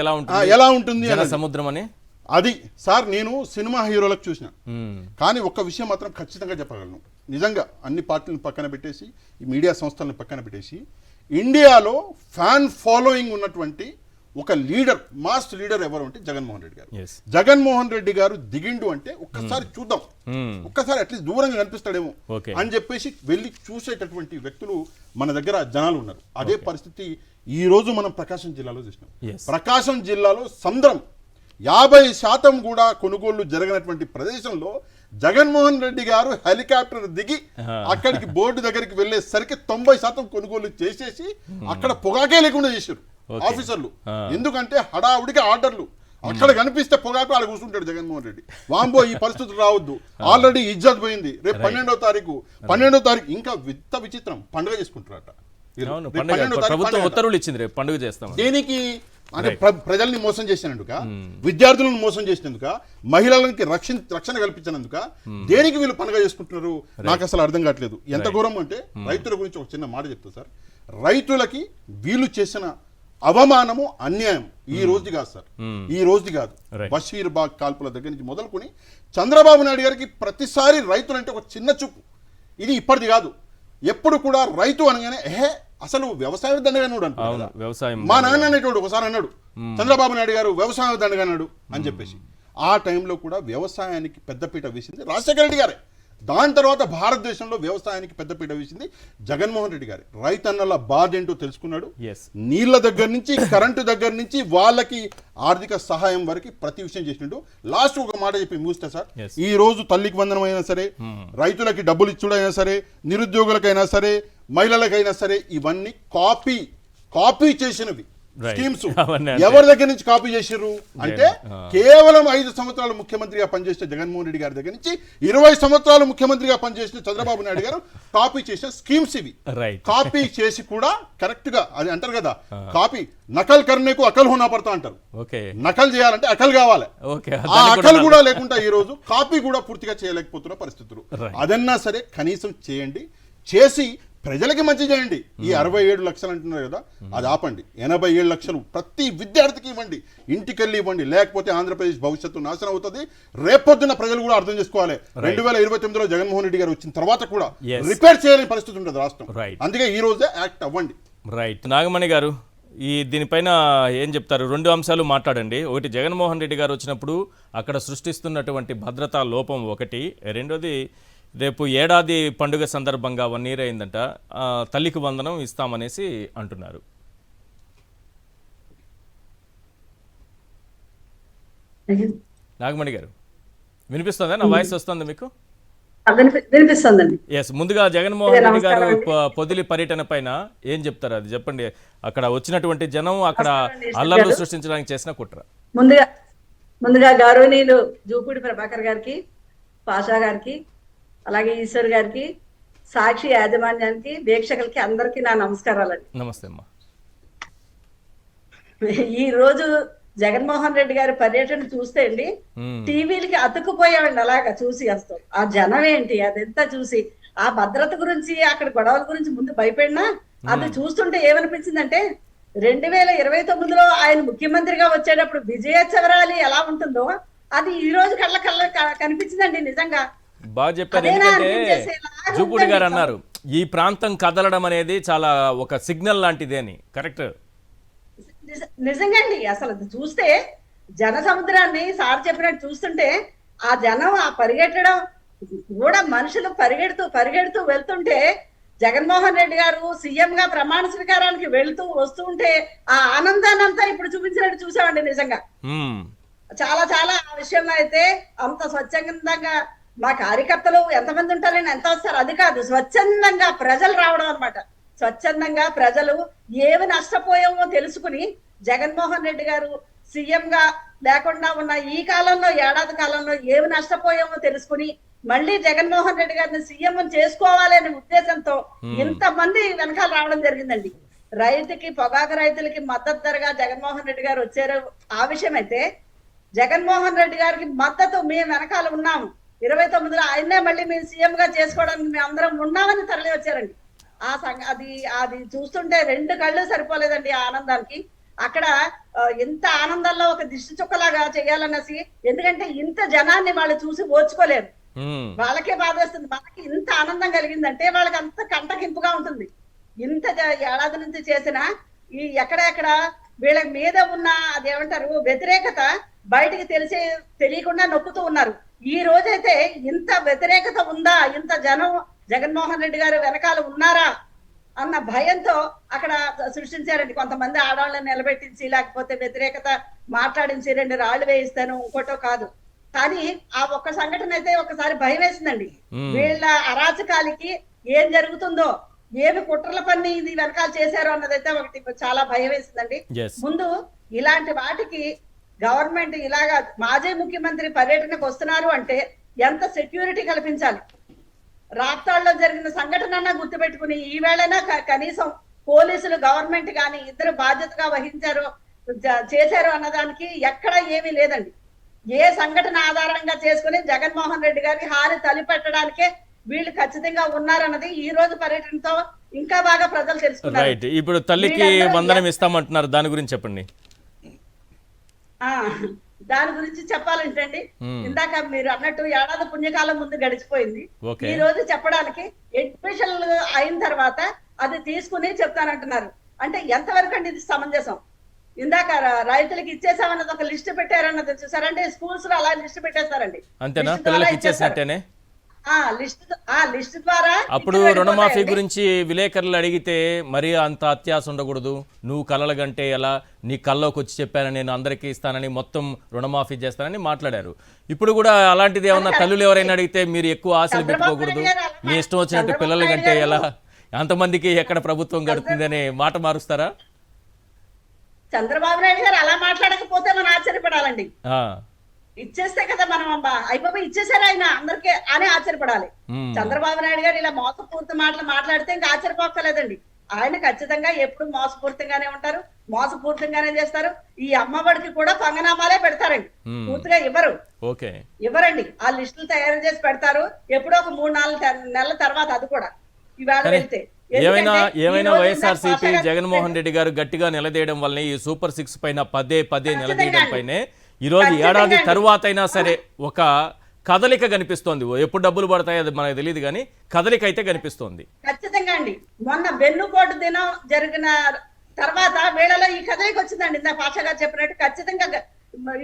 ఎలా ఉంటుంది సముద్రం అని. అది సార్, నేను సినిమా హీరోలకు చూసిన, కానీ ఒక్క విషయం మాత్రం ఖచ్చితంగా చెప్పగలను. నిజంగా అన్ని పార్టీలను పక్కన పెట్టేసి, ఈ మీడియా సంస్థలను పక్కన పెట్టేసి, ఇండియాలో ఫ్యాన్ ఫాలోయింగ్ ఉన్నటువంటి ఒక లీడర్, మాస్ లీడర్ ఎవరు అంటే జగన్మోహన్ రెడ్డి గారు. జగన్మోహన్ రెడ్డి గారు దిగిండు అంటే ఒక్కసారి చూద్దాం, ఒక్కసారి అట్లీస్ట్ దూరంగా కనిపిస్తాడేమో అని చెప్పేసి వెళ్ళి చూసేటటువంటి వ్యక్తులు మన దగ్గర జనాలు ఉన్నారు. అదే పరిస్థితి ఈ రోజు మనం ప్రకాశం జిల్లాలో చూసినాం. ప్రకాశం జిల్లాలో సంద్రం 50% కూడా కొనుగోళ్లు జరగనటువంటి ప్రదేశంలో జగన్మోహన్ రెడ్డి గారు హెలికాప్టర్ దిగి అక్కడికి బోర్డు దగ్గరికి వెళ్ళేసరికి 90% కొనుగోలు చేసేసి అక్కడ పొగాకే లేకుండా చేశారు ఆఫీసర్లు. ఎందుకంటే హడావుడికి ఆర్డర్లు, అక్కడ కనిపిస్తే పొగాకు ఆడ కూర్చుంటాడు జగన్మోహన్ రెడ్డి. వాంబో ఈ పరిస్థితులు రావద్దు, ఆల్రెడీ ఇజ్జత్ పోయింది. రేపు 12వ తారీఖు ఇంకా విచిత్రం, పండుగ చేసుకుంటారట. ఉత్తర్వులు ఇచ్చింది, రేపు పండుగ చేస్తాం. దేనికి అంటే ప్రజల్ని మోసం చేసినందుక, విద్యార్థులను మోసం చేసినందుక, మహిళలకి రక్షణ కల్పించినందుక, దేనికి వీళ్ళు పండుగ చేసుకుంటున్నారు నాకు అసలు అర్థం కావట్లేదు. ఎంత ఘోరం అంటే, రైతుల గురించి ఒక చిన్న మాట చెప్తా సార్. రైతులకి వీళ్ళు చేసిన అవమానము, అన్యాయం ఈ రోజుది కాదు సార్, ఈ రోజుది కాదు. బషీర్బాగ్ కాల్పుల దగ్గర నుంచి మొదలుకొని చంద్రబాబు నాయుడు గారికి ప్రతిసారి రైతులంటే ఒక చిన్న చూపు. ఇది ఇప్పటిది కాదు. ఎప్పుడు కూడా రైతు అనగానే అసలు వ్యవసాయ దండగానుడు అంటారు. మా నాన్న అనేటోడు ఒకసారి అన్నాడు, చంద్రబాబు నాయుడు గారు వ్యవసాయ దండగానాడు అని చెప్పేసి. ఆ టైంలో కూడా వ్యవసాయానికి పెద్దపీట వేసింది రాజశేఖర రెడ్డి గారే. దాని తర్వాత భారతదేశంలో వ్యవసాయానికి పెద్దపీట వేసింది జగన్మోహన్ రెడ్డి గారు. రైతన్నల బాధ ఏంటో తెలుసుకున్నాడు. నీళ్ల దగ్గర నుంచి, కరెంటు దగ్గర నుంచి, వాళ్ళకి ఆర్థిక సహాయం వరకు ప్రతి విషయం చేసినట్టు. లాస్ట్ ఒక మాట చెప్పి ముగిస్తా సార్. ఈ రోజు తల్లికి వందనం అయినా సరే, రైతులకి డబ్బులు ఇచ్చుడైనా సరే, నిరుద్యోగులకైనా సరే, మహిళలకైనా సరే, ఇవన్నీ కాపీ చేసినవి స్కీమ్స్. ఎవరి దగ్గర నుంచి కాపీ చేసిర్రు అంటే, కేవలం 5 సంవత్సరాలు ముఖ్యమంత్రిగా పనిచేసిన జగన్మోహన్ రెడ్డి గారి దగ్గర నుంచి 20 సంవత్సరాలు ముఖ్యమంత్రిగా పనిచేసిన చంద్రబాబు నాయుడు గారు కాపీ చేసిన స్కీమ్స్ ఇవి. కాపీ చేసి కూడా కరెక్ట్ గా, అది అంటారు కదా, కాపీ నకల్ కర్నేకు అకల్ హోనా పడతా అంటారు. నకల్ చేయాలంటే అకల్ కావాలి. ఆ అకల్ కూడా లేకుండా ఈ రోజు కాపీ కూడా పూర్తిగా చేయలేకపోతున్న పరిస్థితులు. అదన్నా సరే కనీసం చేయండి, చేసి ప్రజలకి మంచి చేయండి. ఈ 67 లక్షలు అంటున్నారు కదా, అది ఆపండి. 87 లక్షలు ప్రతి విద్యార్థికి ఇవ్వండి, ఇంటికెళ్ళి ఇవ్వండి. లేకపోతే ఆంధ్రప్రదేశ్ భవిష్యత్తు నాశనం అవుతుంది. రేపొద్దున ప్రజలు కూడా అర్థం చేసుకోవాలి, 2029లో జగన్మోహన్ రెడ్డి గారు వచ్చిన తర్వాత కూడా రిపేర్ చేయలేని పరిస్థితి ఉంటుంది రాష్ట్రం. అందుకే ఈ రోజే యాక్ట్ అవ్వండి. రైట్. నాగమణి గారు, దీనిపైన ఏం చెప్తారు? 2 అంశాలు మాట్లాడండి. ఒకటి, జగన్మోహన్ రెడ్డి గారు వచ్చినప్పుడు అక్కడ సృష్టిస్తున్నటువంటి భద్రతా లోపం ఒకటి. రెండోది, రేపు ఏడాది పండుగ సందర్భంగా 1 year అయిందంట, తల్లికి వందనం ఇస్తామనేసి అంటున్నారు. నాగమణి గారు వినిపిస్తుందా? నా వాయిస్ వస్తుంది మీకు? వినిపిస్తుందండి. ముందుగా జగన్మోహన్ రెడ్డి గారు పొదిలి పర్యటన పైన ఏం చెప్తారు, అది చెప్పండి. అక్కడ వచ్చినటువంటి జనం అక్కడ అల్లర్లు సృష్టించడానికి చేసిన కుట్ర. ముందుగా గౌరవనీయులు జూపూడి ప్రభాకర్ గారికి, పాషా గారికి, అలాగే ఈశ్వర్ గారికి, సాక్షి యాజమాన్యానికి, వీక్షకులకి అందరికీ నా నమస్కారాలండి. నమస్తే అమ్మా. ఈ రోజు జగన్మోహన్ రెడ్డి గారి పర్యటన చూస్తే అండి, టీవీలకి అతుక్కుపోయామండి. అలాగా చూసి వస్తాం. ఆ జనం ఏంటి అదంతా చూసి, ఆ భద్రత గురించి, అక్కడ గొడవల గురించి ముందు భయపడినా, అది చూస్తుంటే ఏమనిపించిందంటే, 2029లో ఆయన ముఖ్యమంత్రిగా వచ్చేటప్పుడు విజయ చవరాలి ఎలా ఉంటుందో అది ఈ రోజు కళ్ళ కనిపించిందండి. నిజంగా బాగా చెప్పారు. ఎందుకంటే జూపూడి గారు అన్నారు, ఈ ప్రాంతం కదలడం అనేది చాలా ఒక సిగ్నల్ లాంటిది అని. కరెక్ట్, నిజంగా అండి. అసలు చూస్తే జన సముద్రాన్ని సార్ చెప్పినట్టు చూస్తుంటే, ఆ జనం ఆ పరిగెట్టడం కూడా, మనుషులు పరిగెడుతూ వెళ్తుంటే, జగన్మోహన్ రెడ్డి గారు సీఎం గా ప్రమాణ స్వీకారానికి వెళ్తూ వస్తుంటే ఆ ఆనందాన్ని అంతా ఇప్పుడు చూపించినట్టు చూసామండి. నిజంగా చాలా చాలా ఆ విషయంలో అయితే అంత స్వచ్ఛందంగా మా కార్యకర్తలు ఎంతమంది ఉంటారని ఎంత వస్తారు అది కాదు, స్వచ్ఛందంగా ప్రజలు రావడం అనమాట. స్వచ్ఛందంగా ప్రజలు ఏమి నష్టపోయామో తెలుసుకుని జగన్మోహన్ రెడ్డి గారు సీఎం గా లేకుండా ఉన్న ఈ కాలంలో ఏడాది కాలంలో ఏమి నష్టపోయామో తెలుసుకుని మళ్ళీ జగన్మోహన్ రెడ్డి గారిని సీఎం చేసుకోవాలి అనే ఉద్దేశంతో ఇంతమంది వెనకాల రావడం జరిగిందండి. రైతుకి పొగాకు రైతులకి మద్దతు ధరగా జగన్మోహన్ రెడ్డి గారు వచ్చారు ఆ విషయం అయితే, జగన్మోహన్ రెడ్డి గారికి మద్దతు మేము వెనకాల ఉన్నాము, 29లో ఆయన్నే మళ్ళీ మేము సీఎం గా చేసుకోవడానికి మేము అందరం ఉన్నామని తరలి వచ్చారండి. అది చూస్తుంటే 2 కళ్ళు సరిపోలేదండి ఆ ఆనందానికి. అక్కడ ఇంత ఆనందంలో ఒక దిష్టి చుక్కలాగా చేయాలనేసి, ఎందుకంటే ఇంత జనాన్ని వాళ్ళు చూసి ఓర్చుకోలేరు, వాళ్ళకే బాధేస్తుంది. మనకి ఇంత ఆనందం కలిగిందంటే వాళ్ళకి అంత కంటకింపుగా ఉంటుంది. ఇంత ఏడాది నుంచి చేసిన ఈ ఎక్కడెక్కడ వీళ్ళ మీద ఉన్న అదేమంటారు వ్యతిరేకత బయటికి తెలియకుండా నొక్కుతూ ఉన్నారు. ఈ రోజైతే ఇంత వ్యతిరేకత ఉందా, ఇంత జనం జగన్మోహన్ రెడ్డి గారు వెనకాల ఉన్నారా అన్న భయంతో అక్కడ సృష్టించారండి. కొంతమంది ఆడవాళ్ళని నిలబెట్టించి, లేకపోతే వ్యతిరేకత మాట్లాడించి 2 రాళ్లు వేయిస్తాను ఇంకోటో కాదు. కానీ ఆ ఒక్క సంఘటన అయితే ఒకసారి భయం వేసిందండి. వీళ్ళ అరాచకాలకి ఏం జరుగుతుందో, ఏమి కుట్రల పని ఇది వెనకాల చేశారో అన్నదైతే ఒకటి చాలా భయం వేసిందండి. ముందు ఇలాంటి వాటికి గవర్నమెంట్ ఇలాగా మాజీ ముఖ్యమంత్రి పర్యటనకు వస్తున్నారు అంటే ఎంత సెక్యూరిటీ కల్పించాలి. రాప్తాడులో జరిగిన సంఘటన గుర్తుపెట్టుకుని ఈవేళైనా కనీసం పోలీసులు గవర్నమెంట్ గాని ఇద్దరు బాధ్యతగా వహించారో చేశారో అన్నదానికి ఎక్కడ ఏమీ లేదండి. ఏ సంఘటన ఆధారంగా చేసుకుని జగన్మోహన్ రెడ్డి గారికి హాని తలిపెట్టడానికే వీళ్ళు ఖచ్చితంగా ఉన్నారన్నది ఈ రోజు పర్యటనతో ఇంకా బాగా ప్రజలు తెలుసుకున్నారు. రైట్. ఇప్పుడు తల్లికి వందనం ఇస్తామంటున్నారు, దాని గురించి చెప్పండి. దాని గురించి చెప్పాలంటే అండి, ఇందాక మీరు అన్నట్టు ఏడాది పుణ్యకాలం ముందు గడిచిపోయింది. ఈ రోజు చెప్పడానికి అడ్మిషన్ అయిన తర్వాత అది తీసుకుని చెప్తానంటున్నారు. అంటే ఎంతవరకు అండి ఇది సమంజసం? ఇందాక రైతులకు ఇచ్చేసామన్నది ఒక లిస్ట్ పెట్టారన్నది చూసారంటే, స్కూల్స్ లో అలా లిస్ట్ పెట్టేస్తారండి. అంతేనా? పిల్లలకి ఇచ్చేసినట్టేనే లిస్ట్ ద్వారా. అప్పుడు రుణమాఫీ గురించి విలేకరులు అడిగితే మరి అంత అత్యాశ ఉండకూడదు, నువ్వు కలల గంటే ఎలా, నీ కల్లోకి వచ్చి చెప్పానని నేను అందరికీ ఇస్తానని మొత్తం రుణమాఫీ చేస్తానని మాట్లాడారు. ఇప్పుడు కూడా అలాంటిది ఏమన్నా తల్లులు ఎవరైనా అడిగితే మీరు ఎక్కువ ఆశలు పెట్టుకోకూడదు, మీ ఇష్టం వచ్చినట్టు పిల్లల గంటే ఎలా, అంతమందికి ఎక్కడ ప్రభుత్వం గడుతుంది అనే మాట మారుస్తారా? చంద్రబాబు నాయుడు గారు అలా మాట్లాడకపోతే మనం ఆశ్చర్యపడాలండి. ఇచ్చేస్తే కదా మనం అయిపోయి ఇచ్చేసారు ఆయన అందరికీ అని ఆశ్చర్యపడాలి. చంద్రబాబు నాయుడు గారు ఇలా మోసపూర్తి మాటలు మాట్లాడితే ఇంకా ఆశ్చర్యపోక్కర్లేదండి. ఆయన ఖచ్చితంగా ఎప్పుడు మోసపూర్తిగానే ఉంటారు, మోసపూర్తిగానే చేస్తారు. ఈ అమ్మఒడికి కూడా పంగనామాలే పెడతారండి, పూర్తిగా ఇవ్వరండి. ఆ లిస్టులు తయారు చేసి పెడతారు ఎప్పుడో ఒక 3-4 నెలల తర్వాత, అది కూడా ఇవాళ వెళ్తే. ఏమైనా వైఎస్ఆర్సీపీ జగన్మోహన్ రెడ్డి గారు గట్టిగా నిలదీయడం వల్ల ఈ సూపర్ 6 పైన పదే నిలదీయడం పైనే ఈరోజు ఏడాది తరువాత అయినా సరే ఒక కదలిక కనిపిస్తోంది. ఎప్పుడు డబ్బులు పడతాయో అది మనకు తెలియదు, కానీ కదలిక అయితే కనిపిస్తోంది. ఖచ్చితంగా అండి. మొన్న వెన్నుపోటు దినం జరిగిన తర్వాత వేళలో ఈ కదలిక వచ్చిందండి. ఇందా పాషా గారు చెప్పినట్టు ఖచ్చితంగా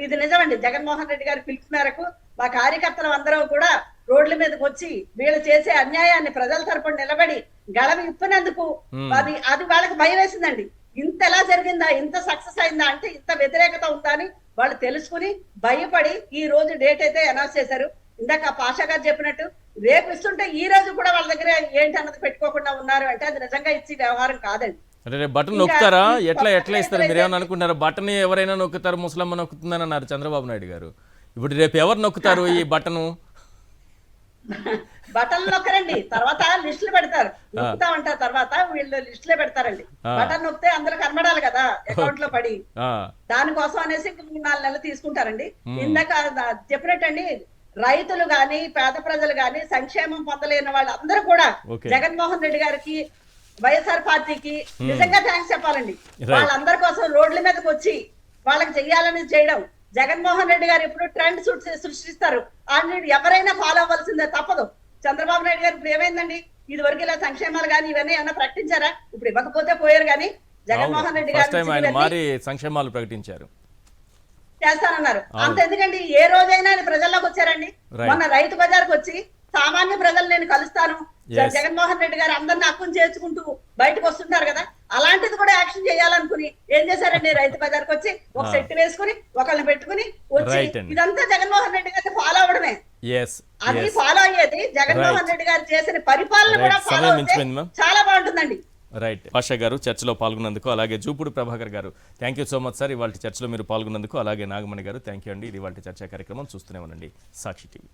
ఇది నిజమండి. జగన్మోహన్ రెడ్డి గారి పిలుపు మేరకు మా కార్యకర్తలు అందరూ కూడా రోడ్ల మీదకి వచ్చి వీళ్ళు చేసే అన్యాయాన్ని ప్రజల తరపున నిలబడి గళం ఇప్పినందుకు అది వాళ్ళకి భయం వేసిందండి. ఇంత ఎలా జరిగిందా, ఇంత సక్సెస్ అయిందా అంటే ఇంత వ్యతిరేకత ఉందా అని వాళ్ళు తెలుసుకుని భయపడి ఈ రోజు డేట్ అయితే అనౌన్స్ చేశారు. ఇందాక పాషా గారు చెప్పినట్టు రేపు ఇస్తుంటే ఈ రోజు కూడా వాళ్ళ దగ్గర ఏంటి అన్నది పెట్టుకోకుండా ఉన్నారు అంటే అది నిజంగా ఇచ్చి వ్యవహారం కాదండి. అంటే బటన్ నొక్కుతారా? ఎట్లా ఇస్తారు? మీరు ఏమన్నా అనుకుంటారా? బటన్ ఎవరైనా నొక్కుతారు, ముసలమ్మ నొక్కుతుందని అన్నారు చంద్రబాబు నాయుడు గారు. ఇప్పుడు రేపు ఎవరు నొక్కుతారు ఈ బటను? బటన్ నొక్కరండి, తర్వాత లిస్టులు పెడతారు. నొక్కుతా ఉంటారు, తర్వాత వీళ్ళు లిస్టులే పెడతారండి. బటన్ నొక్కితే అందరూ కనబడాలి కదా అకౌంట్ లో పడి, దానికోసం అనేసి 3-4 నెలలు తీసుకుంటారండి. ఇందాక చెప్పినట్టండి, రైతులు గాని పేద ప్రజలు గాని సంక్షేమం పొందలేని వాళ్ళందరూ కూడా జగన్మోహన్ రెడ్డి గారికి వైఎస్ఆర్ పార్టీకి నిజంగా థ్యాంక్స్ చెప్పాలండి. వాళ్ళందరి కోసం రోడ్ల మీదకి వచ్చి వాళ్ళకి చెయ్యాలని చేయడం. జగన్మోహన్ రెడ్డి గారు ఎప్పుడు ట్రెండ్ సృష్టిస్తారు, ఎవరైనా ఫాలో అవ్వాల్సిందే, తప్పదు. చంద్రబాబు నాయుడు గారు ఇప్పుడు ఏమైందండి, ఇది వరకు ఇలా సంక్షేమాలు గానీ ఇవన్నీ ఏమైనా ప్రకటించారా? ఇప్పుడు ఇవ్వకపోతే పోయారు, కానీ జగన్మోహన్ రెడ్డి గారు సంక్షేమాలు ప్రకటించారు, చేస్తానన్నారు. అంత ఎందుకండి, ఏ రోజైనా ఆయన ప్రజల్లోకి వచ్చారండి. మొన్న రైతు బజార్కి వచ్చి సామాన్య ప్రజలు నేను కలుస్తాను, జగన్మోహన్ రెడ్డి గారు అందరిని హక్కును చేర్చుకుంటూ బయటకు వస్తుంటారు కదా, అలాంటిది కూడా యాక్షన్ చేయాలనుకుని ఏం చేశారండి, రైతు బజార్కి వచ్చి ఒక సెట్ వేసుకుని ఒకళ్ళని పెట్టుకుని వచ్చి ఇదంతా జగన్మోహన్ రెడ్డి గారిని ఫాలో అవడమే. అది ఫాలో అయ్యేది జగన్మోహన్ రెడ్డి గారు చేసిన పరిపాలన కూడా ఫాలో అయితే చాలా బాగుంటుందండి. రైట్ పాషా గారు చర్చలో పాల్గొన్నందుకు, అలాగే జూపూడి ప్రభాకర్ గారు thank you so much sir ఇవాళ చర్చలో మీరు పాల్గొన్నందుకు, అలాగే నాగమణి గారు థ్యాంక్ యూ అండి. ఇది ఇవాళ చర్చా కార్యక్రమం. చూస్తూనే ఉండండి సాక్షి టీవీ.